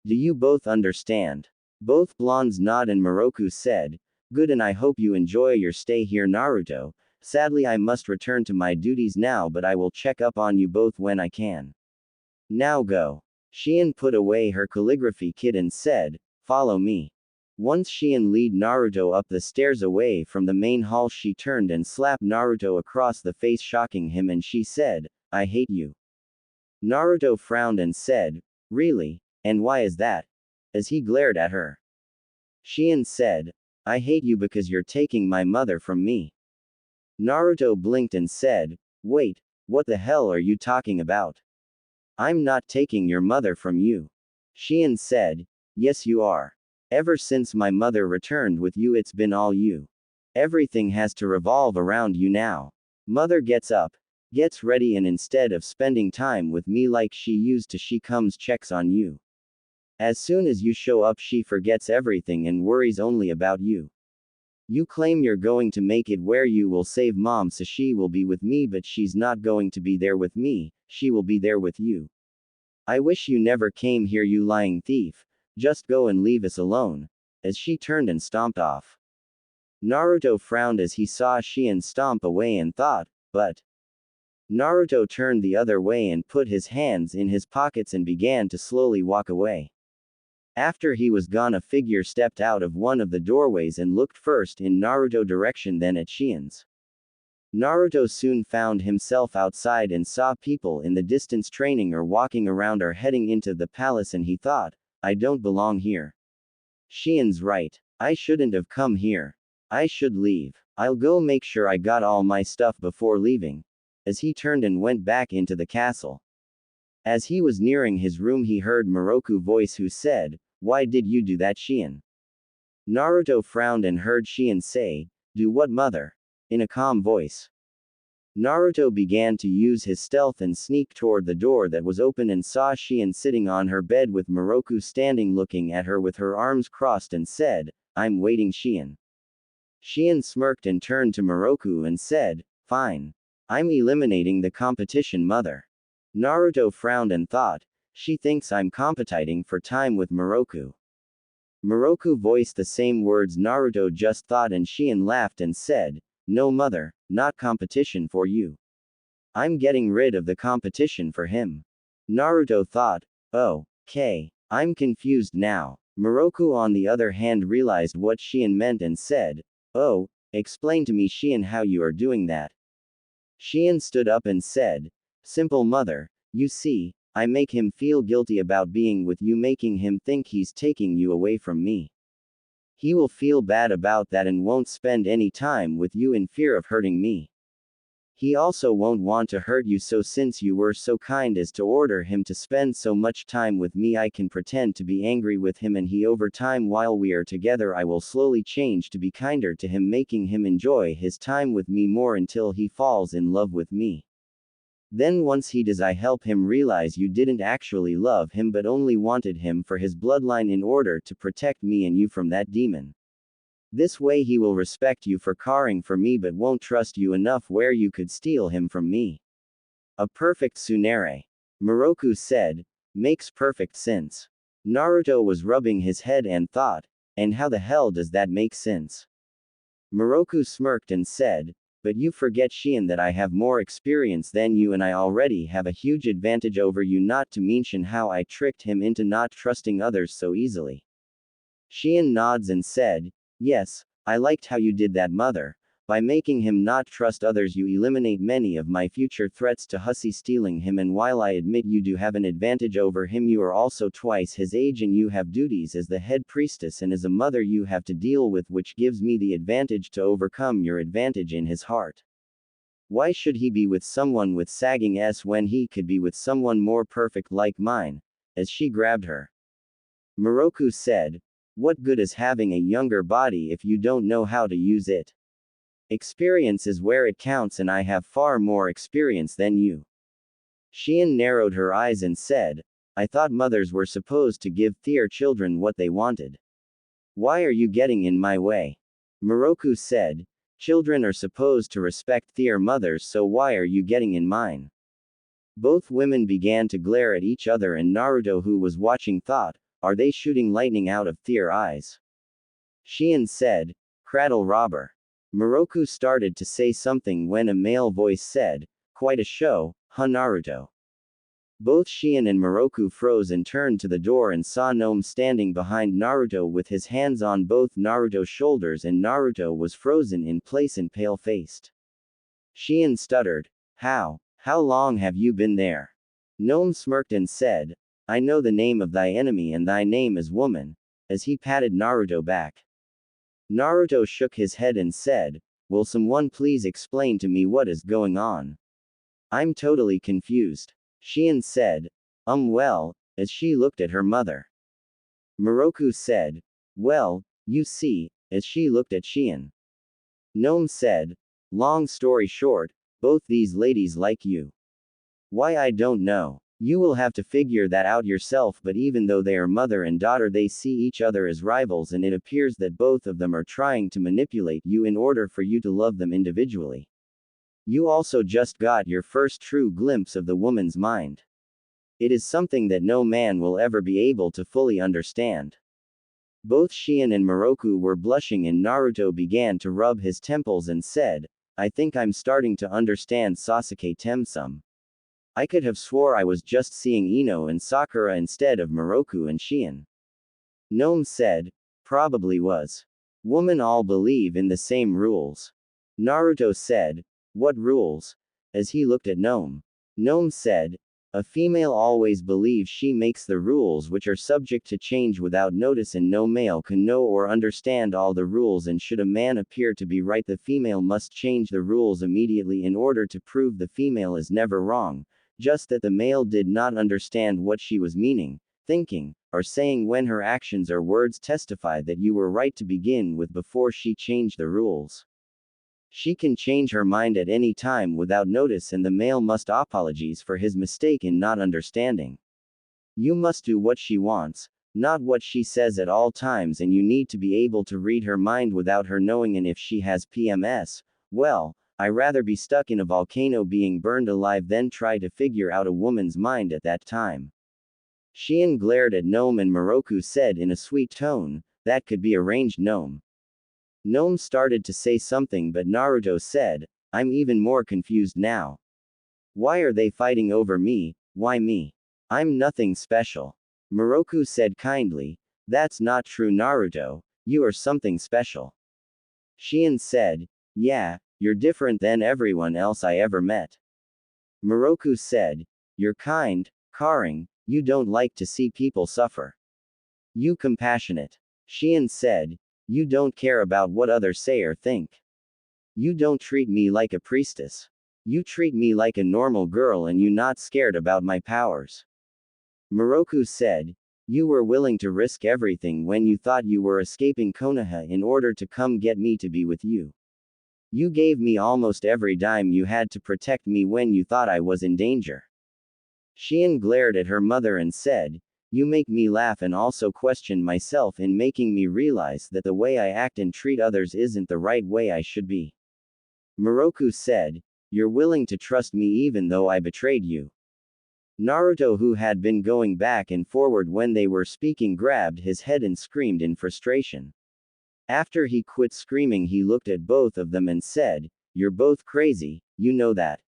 Do you both understand?" Both blondes nod and Moroku said, "Good, and I hope you enjoy your stay here, Naruto. Sadly I must return to my duties now, but I will check up on you both when I can. Now go." Shion put away her calligraphy kit and said, "Follow me." Once Shion led Naruto up the stairs away from the main hall, she turned and slapped Naruto across the face, shocking him, and she said, "I hate you." Naruto frowned and said, "Really? And why is that?" as he glared at her. Shion said, "I hate you because you're taking my mother from me." Naruto blinked and said, "Wait, what the hell are you talking about? I'm not taking your mother from you." Shion said, "Yes you are. Ever since my mother returned with you, it's been all you. Everything has to revolve around you now. Mother gets up, gets ready, and instead of spending time with me like she used to, she comes checks on you. As soon as you show up, she forgets everything and worries only about you. You claim you're going to make it where you will save mom so she will be with me, but she's not going to be there with me, she will be there with you. I wish you never came here, you lying thief. Just go and leave us alone. As she turned and stomped off. Naruto frowned as he saw Shion stomp away and thought, but. Naruto turned the other way and put his hands in his pockets and began to slowly walk away. After he was gone, a figure stepped out of one of the doorways and looked first in Naruto's direction, then at Shion's. Naruto soon found himself outside and saw people in the distance training or walking around or heading into the palace, and he thought, I don't belong here. Shion's right. I shouldn't have come here. I should leave. I'll go make sure I got all my stuff before leaving. As he turned and went back into the castle. As he was nearing his room, he heard Miroku's voice, who said, Why did you do that, Shion? Naruto frowned and heard Shion say, Do what, mother? In a calm voice. Naruto began to use his stealth and sneak toward the door that was open and saw Shion sitting on her bed with Miroku standing looking at her with her arms crossed and said, I'm waiting, Shion. Shion smirked and turned to Miroku and said, Fine. I'm eliminating the competition, mother. Naruto frowned and thought, she thinks I'm competing for time with Miroku. Miroku voiced the same words Naruto just thought, and Shion laughed and said, No, mother, not competition for you. I'm getting rid of the competition for him. Naruto thought, oh, okay, I'm confused now. Miroku on the other hand realized what Shion meant and said, oh, explain to me, Shion, how you are doing that. Shion stood up and said, Simple, mother. You see, I make him feel guilty about being with you, making him think he's taking you away from me. He will feel bad about that and won't spend any time with you in fear of hurting me. He also won't want to hurt you, so since you were so kind as to order him to spend so much time with me, I can pretend to be angry with him, and he over time while we are together I will slowly change to be kinder to him, making him enjoy his time with me more until he falls in love with me. Then once he does, I help him realize you didn't actually love him but only wanted him for his bloodline in order to protect me and you from that demon. This way he will respect you for caring for me but won't trust you enough where you could steal him from me. A perfect tsunere. Miroku said, makes perfect sense. Naruto was rubbing his head and thought, and how the hell does that make sense? Miroku smirked and said, but you forget, Shion, that I have more experience than you and I already have a huge advantage over you, not to mention how I tricked him into not trusting others so easily. Shion nods and said, yes, I liked how you did that, mother. By making him not trust others you eliminate many of my future threats to Hussey stealing him, and while I admit you do have an advantage over him, you are also twice his age and you have duties as the head priestess and as a mother you have to deal with, which gives me the advantage to overcome your advantage in his heart. Why should he be with someone with sagging s when he could be with someone more perfect like mine? As she grabbed her. Miroku said, what good is having a younger body if you don't know how to use it? Experience is where it counts, and I have far more experience than you. Shion narrowed her eyes and said, I thought mothers were supposed to give their children what they wanted. Why are you getting in my way? Miroku said, children are supposed to respect their mothers, so why are you getting in mine? Both women began to glare at each other, and Naruto, who was watching, thought, are they shooting lightning out of their eyes? Shion said, cradle robber. Miroku started to say something when a male voice said, quite a show, huh, Naruto? Both Shion and Miroku froze and turned to the door and saw Gnome standing behind Naruto with his hands on both Naruto's shoulders, and Naruto was frozen in place and pale-faced. Shion stuttered, how long have you been there? Gnome smirked and said, I know the name of thy enemy and thy name is woman, as he patted Naruto back. Naruto shook his head and said, will someone please explain to me what is going on? I'm totally confused. Shion said, well, as she looked at her mother. Miroku said, well, you see, as she looked at Shion. Gnome said, long story short, both these ladies like you. Why, I don't know. You will have to figure that out yourself, but even though they are mother and daughter, they see each other as rivals, and it appears that both of them are trying to manipulate you in order for you to love them individually. You also just got your first true glimpse of the woman's mind. It is something that no man will ever be able to fully understand. Both Shion and Moroku were blushing, and Naruto began to rub his temples and said, I think I'm starting to understand Sasuke Temsum. I could have swore I was just seeing Ino and Sakura instead of Moroku and Shion. Gnome said, probably was. Women all believe in the same rules. Naruto said, what rules? As he looked at Gnome. Gnome said, a female always believes she makes the rules, which are subject to change without notice, and no male can know or understand all the rules, and should a man appear to be right, the female must change the rules immediately in order to prove the female is never wrong, just that the male did not understand what she was meaning, thinking, or saying when her actions or words testify that you were right to begin with before she changed the rules. She can change her mind at any time without notice, and the male must apologize for his mistake in not understanding. You must do what she wants, not what she says at all times, and you need to be able to read her mind without her knowing, and if she has PMS, well, I rather be stuck in a volcano being burned alive than try to figure out a woman's mind at that time. Shion glared at Gnome, and Moroku said in a sweet tone, that could be arranged, Gnome. Gnome started to say something, but Naruto said, I'm even more confused now. Why are they fighting over me? Why me? I'm nothing special. Moroku said kindly, that's not true, Naruto, you are something special. Shion said, yeah, you're different than everyone else I ever met. Moroku said, you're kind, caring, you don't like to see people suffer. You compassionate. Shion said, you don't care about what others say or think. You don't treat me like a priestess. You treat me like a normal girl, and you not scared about my powers. Moroku said, you were willing to risk everything when you thought you were escaping Konoha in order to come get me to be with you. You gave me almost every dime you had to protect me when you thought I was in danger. Shion glared at her mother and said, you make me laugh and also question myself in making me realize that the way I act and treat others isn't the right way I should be. Moroku said, you're willing to trust me even though I betrayed you. Naruto, who had been going back and forward when they were speaking, grabbed his head and screamed in frustration. After he quit screaming, he looked at both of them and said, you're both crazy, you know that.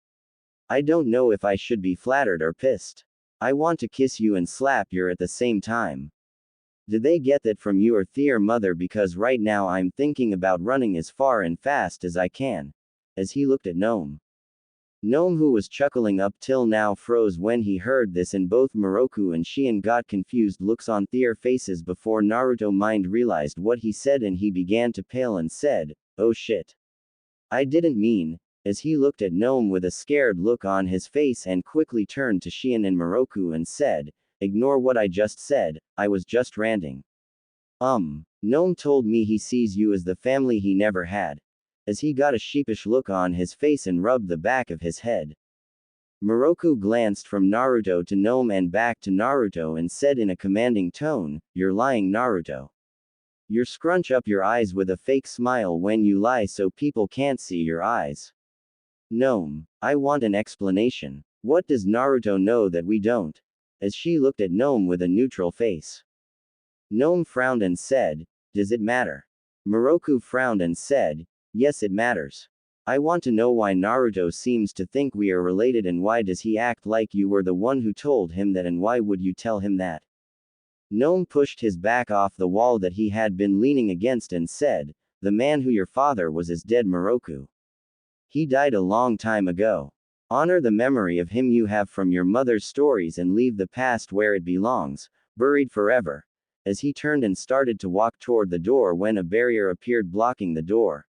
I don't know if I should be flattered or pissed. I want to kiss you and slap you at the same time. Did they get that from your dear mother? Because right now I'm thinking about running as far and fast as I can. As he looked at Gnome. Gnome, who was chuckling up till now, froze when he heard this, and both Moroku and Shion got confused looks on their faces before Naruto mind realized what he said, and he began to pale and said, oh shit. I didn't mean, as he looked at Gnome with a scared look on his face and quickly turned to Shion and Moroku and said, ignore what I just said, I was just ranting. Gnome told me he sees you as the family he never had. As he got a sheepish look on his face and rubbed the back of his head. Moroku glanced from Naruto to Gnome and back to Naruto and said in a commanding tone, you're lying, Naruto. You scrunch up your eyes with a fake smile when you lie so people can't see your eyes. Gnome, I want an explanation. What does Naruto know that we don't? As she looked at Gnome with a neutral face. Gnome frowned and said, does it matter? Moroku frowned and said, yes, it matters. I want to know why Naruto seems to think we are related, and why does he act like you were the one who told him that, and why would you tell him that? Gnome pushed his back off the wall that he had been leaning against and said, the man who your father was is dead, Moroku. He died a long time ago. Honor the memory of him you have from your mother's stories and leave the past where it belongs, buried forever. As he turned and started to walk toward the door when a barrier appeared blocking the door.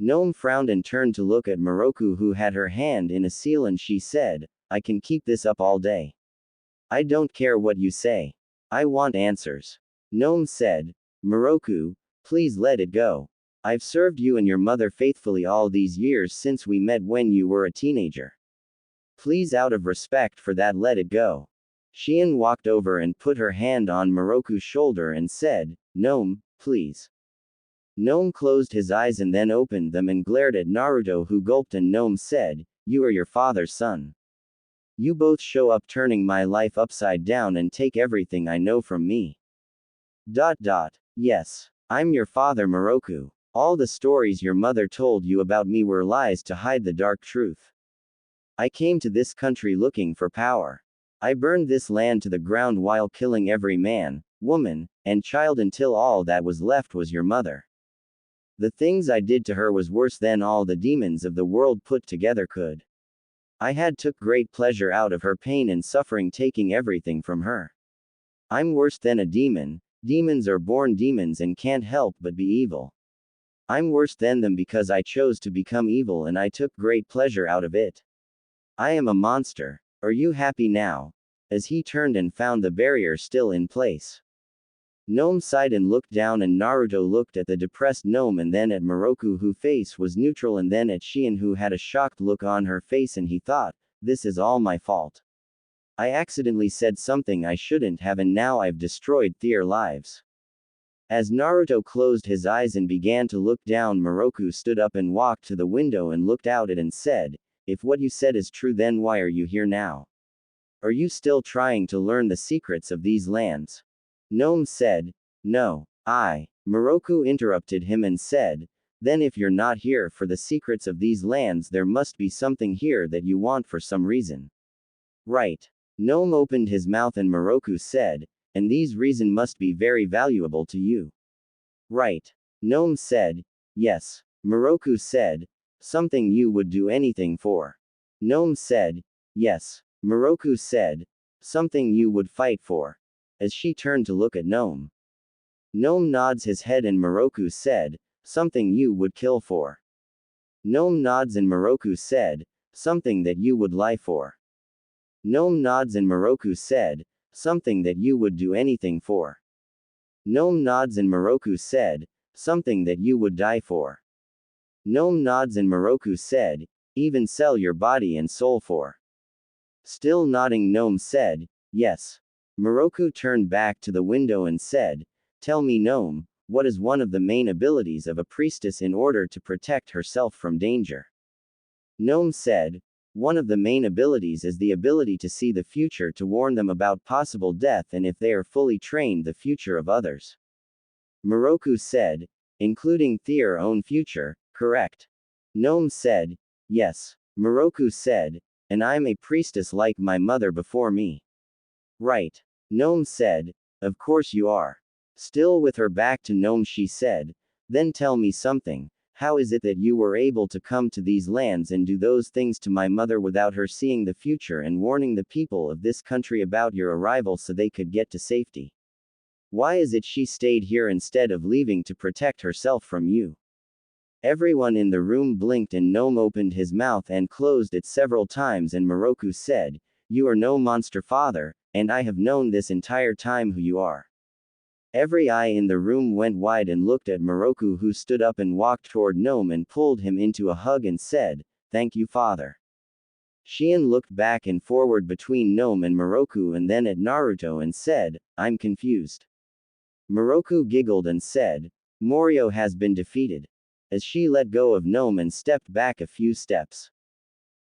Gnome frowned and turned to look at Moroku, who had her hand in a seal, and she said, I can keep this up all day. I don't care what you say. I want answers. Gnome said, Moroku, please let it go. I've served you and your mother faithfully all these years since we met when you were a teenager. Please, out of respect for that, let it go. Shion walked over and put her hand on Moroku's shoulder and said, Gnome, please. Gnome closed his eyes and then opened them and glared at Naruto, who gulped, and Gnome said, You are your father's son. You both show up turning my life upside down and take everything I know from me. ... Yes. I'm your father, Moroku. All the stories your mother told you about me were lies to hide the dark truth. I came to this country looking for power. I burned this land to the ground while killing every man, woman, and child until all that was left was your mother. The things I did to her was worse than all the demons of the world put together could. I had took great pleasure out of her pain and suffering, taking everything from her. I'm worse than a demon. Demons are born demons and can't help but be evil. I'm worse than them because I chose to become evil and I took great pleasure out of it. I am a monster. Are you happy now? As he turned and found the barrier still in place. Gnome sighed and looked down, and Naruto looked at the depressed gnome and then at Moroku, whose face was neutral, and then at Shion, who had a shocked look on her face, and he thought, this is all my fault. I accidentally said something I shouldn't have and now I've destroyed their lives. As Naruto closed his eyes and began to look down, Moroku stood up and walked to the window and looked out it and said, If what you said is true, then why are you here now? Are you still trying to learn the secrets of these lands? Gnome said, No. Moroku interrupted him and said, Then if you're not here for the secrets of these lands, there must be something here that you want for some reason. Right. Gnome opened his mouth and Moroku said, And these reason must be very valuable to you. Right. Gnome said, Yes. Moroku said, Something you would do anything for. Gnome said, Yes. Moroku said, Something you would fight for. As she turned to look at Gnome. Gnome nods his head and Moroku said, Something you would kill for. Gnome nods and Moroku said, Something that you would lie for. Gnome nods and Moroku said, Something that you would do anything for. Gnome nods and Moroku said, Something that you would die for. Gnome nods and Moroku said, Even sell your body and soul for. Still nodding, Gnome said, Yes. Moroku turned back to the window and said, Tell me, Gnome, what is one of the main abilities of a priestess in order to protect herself from danger? Gnome said, One of the main abilities is the ability to see the future, to warn them about possible death, and if they are fully trained, the future of others. Moroku said, Including their own future, correct? Gnome said, Yes. Moroku said, And I'm a priestess like my mother before me. Right. Gnome said, Of course you are. Still with her back to Gnome, she said, Then tell me something. How is it that you were able to come to these lands and do those things to my mother without her seeing the future and warning the people of this country about your arrival so they could get to safety? Why is it she stayed here instead of leaving to protect herself from you? Everyone in the room blinked and Gnome opened his mouth and closed it several times, and Moroku said, You are no monster, father, and I have known this entire time who you are. Every eye in the room went wide and looked at Moroku, who stood up and walked toward Gnome and pulled him into a hug and said, Thank you, father. Shion looked back and forward between Gnome and Moroku and then at Naruto and said, I'm confused. Moroku giggled and said, Morio has been defeated. As she let go of Gnome and stepped back a few steps.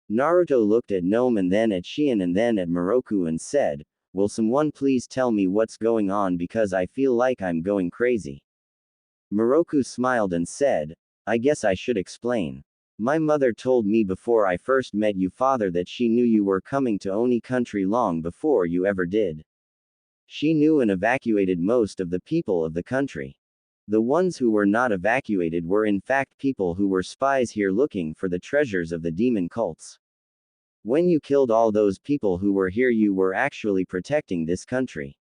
Naruto looked at Gnome and then at Shion and then at Moroku and said, Will someone please tell me what's going on, because I feel like I'm going crazy? Moroku smiled and said, I guess I should explain. My mother told me before I first met you, father, that she knew you were coming to Oni country long before you ever did. She knew and evacuated most of the people of the country. The ones who were not evacuated were in fact people who were spies here looking for the treasures of the demon cults. When you killed all those people who were here, you were actually protecting this country.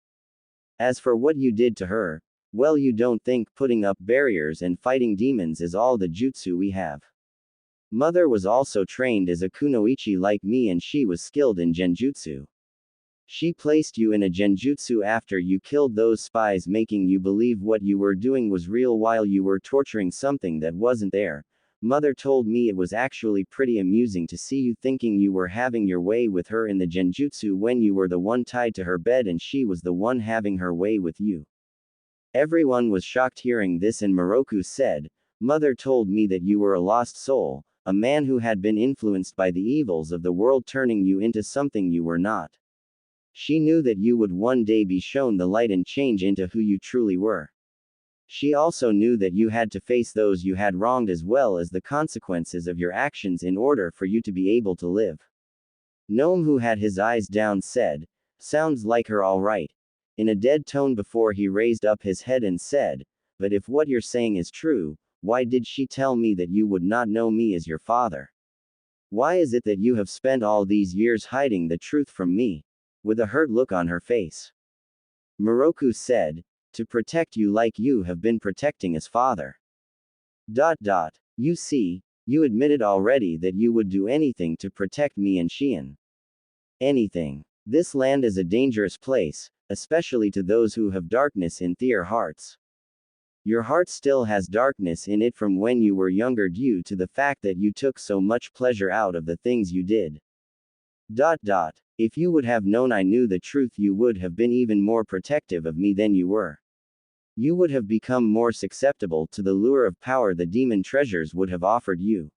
As for what you did to her, well, you don't think putting up barriers and fighting demons is all the jutsu we have. Mother was also trained as a kunoichi like me, and she was skilled in genjutsu. She placed you in a genjutsu after you killed those spies, making you believe what you were doing was real while you were torturing something that wasn't there, Mother told me it was actually pretty amusing to see you thinking you were having your way with her in the genjutsu when you were the one tied to her bed and she was the one having her way with you. Everyone was shocked hearing this, and Moroku said, Mother told me that you were a lost soul, a man who had been influenced by the evils of the world turning you into something you were not. She knew that you would one day be shown the light and change into who you truly were. She also knew that you had to face those you had wronged as well as the consequences of your actions in order for you to be able to live. Gnome, who had his eyes down, said, Sounds like her all right, in a dead tone before he raised up his head and said, But if what you're saying is true, why did she tell me that you would not know me as your father? Why is it that you have spent all these years hiding the truth from me? With a hurt look on her face. Moroku said, To protect you like you have been protecting his father. You see, you admitted already that you would do anything to protect me and Shion. Anything. This land is a dangerous place, especially to those who have darkness in their hearts. Your heart still has darkness in it from when you were younger due to the fact that you took so much pleasure out of the things you did. If you would have known I knew the truth, you would have been even more protective of me than you were. You would have become more susceptible to the lure of power the demon treasures would have offered you.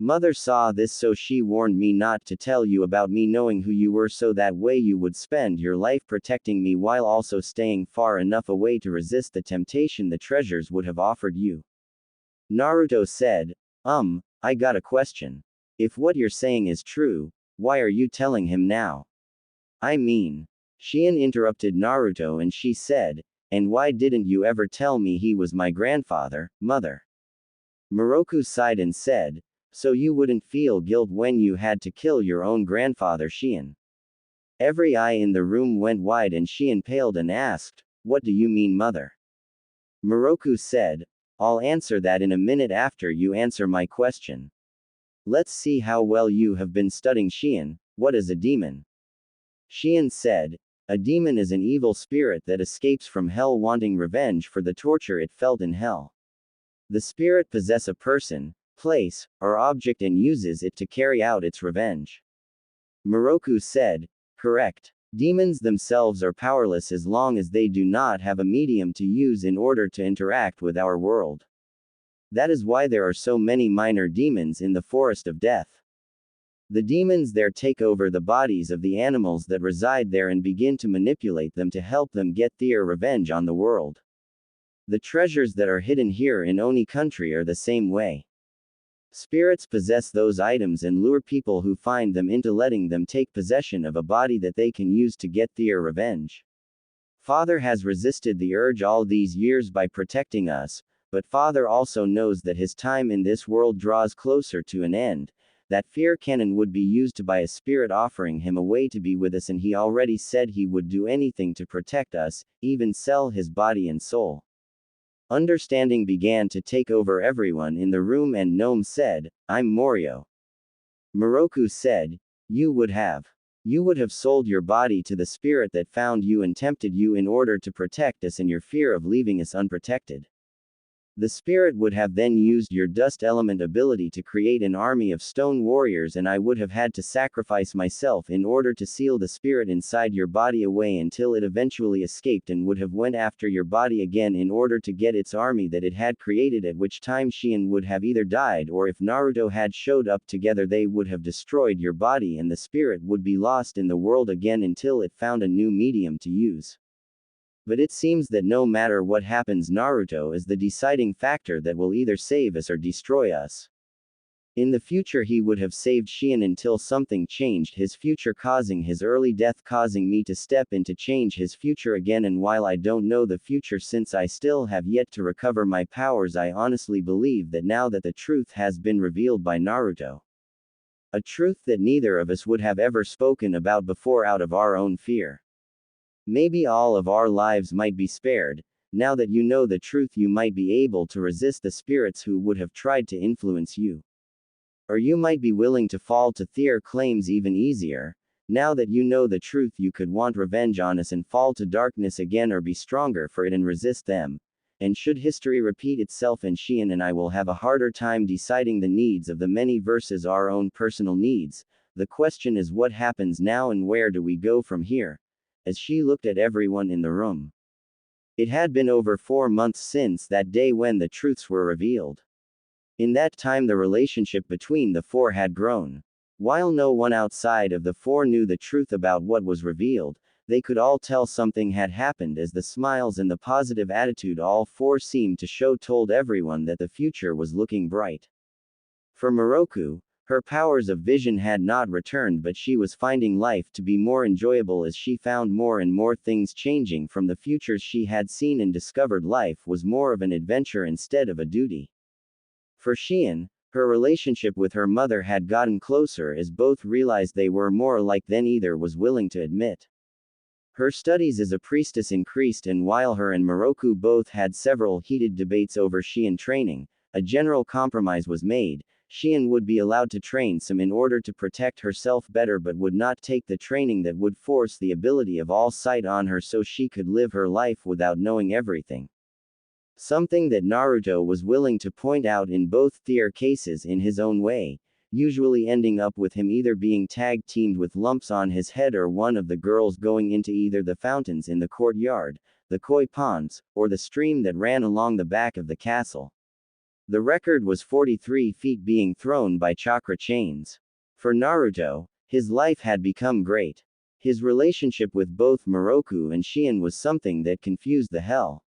Mother saw this, so she warned me not to tell you about me knowing who you were, so that way you would spend your life protecting me while also staying far enough away to resist the temptation the treasures would have offered you. Naruto said, I got a question. If what you're saying is true, why are you telling him now? I mean, Shion interrupted Naruto, and she said, And why didn't you ever tell me he was my grandfather, mother? Moroku sighed and said, So you wouldn't feel guilt when you had to kill your own grandfather, Shion. Every eye in the room went wide and Shion paled and asked, What do you mean, mother? Moroku said, I'll answer that in a minute after you answer my question. Let's see how well you have been studying, Shion. What is a demon? Shion said, A demon is an evil spirit that escapes from hell wanting revenge for the torture it felt in hell. The spirit possesses a person, place, or object and uses it to carry out its revenge. Moroku said, Correct. Demons themselves are powerless as long as they do not have a medium to use in order to interact with our world. That is why there are so many minor demons in the forest of death. The demons there take over the bodies of the animals that reside there and begin to manipulate them to help them get their revenge on the world. The treasures that are hidden here in Oni country are the same way. Spirits possess those items and lure people who find them into letting them take possession of a body that they can use to get their revenge. Father has resisted the urge all these years by protecting us, but Father also knows that his time in this world draws closer to an end, that fear cannon would be used by a spirit offering him a way to be with us, and he already said he would do anything to protect us, even sell his body and soul. Understanding began to take over everyone in the room, and Gnome said, I'm Morio. Moroku said, You would have sold your body to the spirit that found you and tempted you in order to protect us in your fear of leaving us unprotected. The spirit would have then used your dust element ability to create an army of stone warriors, and I would have had to sacrifice myself in order to seal the spirit inside your body away until it eventually escaped and would have went after your body again in order to get its army that it had created, at which time Shion would have either died, or if Naruto had showed up together they would have destroyed your body and the spirit would be lost in the world again until it found a new medium to use. But it seems that no matter what happens, Naruto is the deciding factor that will either save us or destroy us. In the future he would have saved Shion until something changed his future, causing his early death, causing me to step in to change his future again, and while I don't know the future since I still have yet to recover my powers, I honestly believe that now that the truth has been revealed by Naruto, a truth that neither of us would have ever spoken about before out of our own fear, maybe all of our lives might be spared. Now that you know the truth, you might be able to resist the spirits who would have tried to influence you. Or you might be willing to fall to their claims even easier. Now that you know the truth, you could want revenge on us and fall to darkness again, or be stronger for it and resist them. and should history repeat itself and Shion and I will have a harder time deciding the needs of the many versus our own personal needs, the question is what happens now and where do we go from here? As she looked at everyone in the room. It had been over 4 months since that day when the truths were revealed. In that time the relationship between the four had grown. While no one outside of the four knew the truth about what was revealed, they could all tell something had happened as the smiles and the positive attitude all four seemed to show told everyone that the future was looking bright. For Miroku, her powers of vision had not returned but she was finding life to be more enjoyable as she found more and more things changing from the futures she had seen and discovered life was more of an adventure instead of a duty. For Shion, her relationship with her mother had gotten closer as both realized they were more alike than either was willing to admit. Her studies as a priestess increased and while her and Miroku both had several heated debates over Shion training, a general compromise was made. Shion would be allowed to train some in order to protect herself better but would not take the training that would force the ability of all sight on her so she could live her life without knowing everything. Something that Naruto was willing to point out in both their cases in his own way, usually ending up with him either being tag-teamed with lumps on his head or one of the girls going into either the fountains in the courtyard, the koi ponds, or the stream that ran along the back of the castle. The record was 43 feet being thrown by chakra chains. For Naruto, his life had become great. His relationship with both Miroku and Shion was something that confused the hell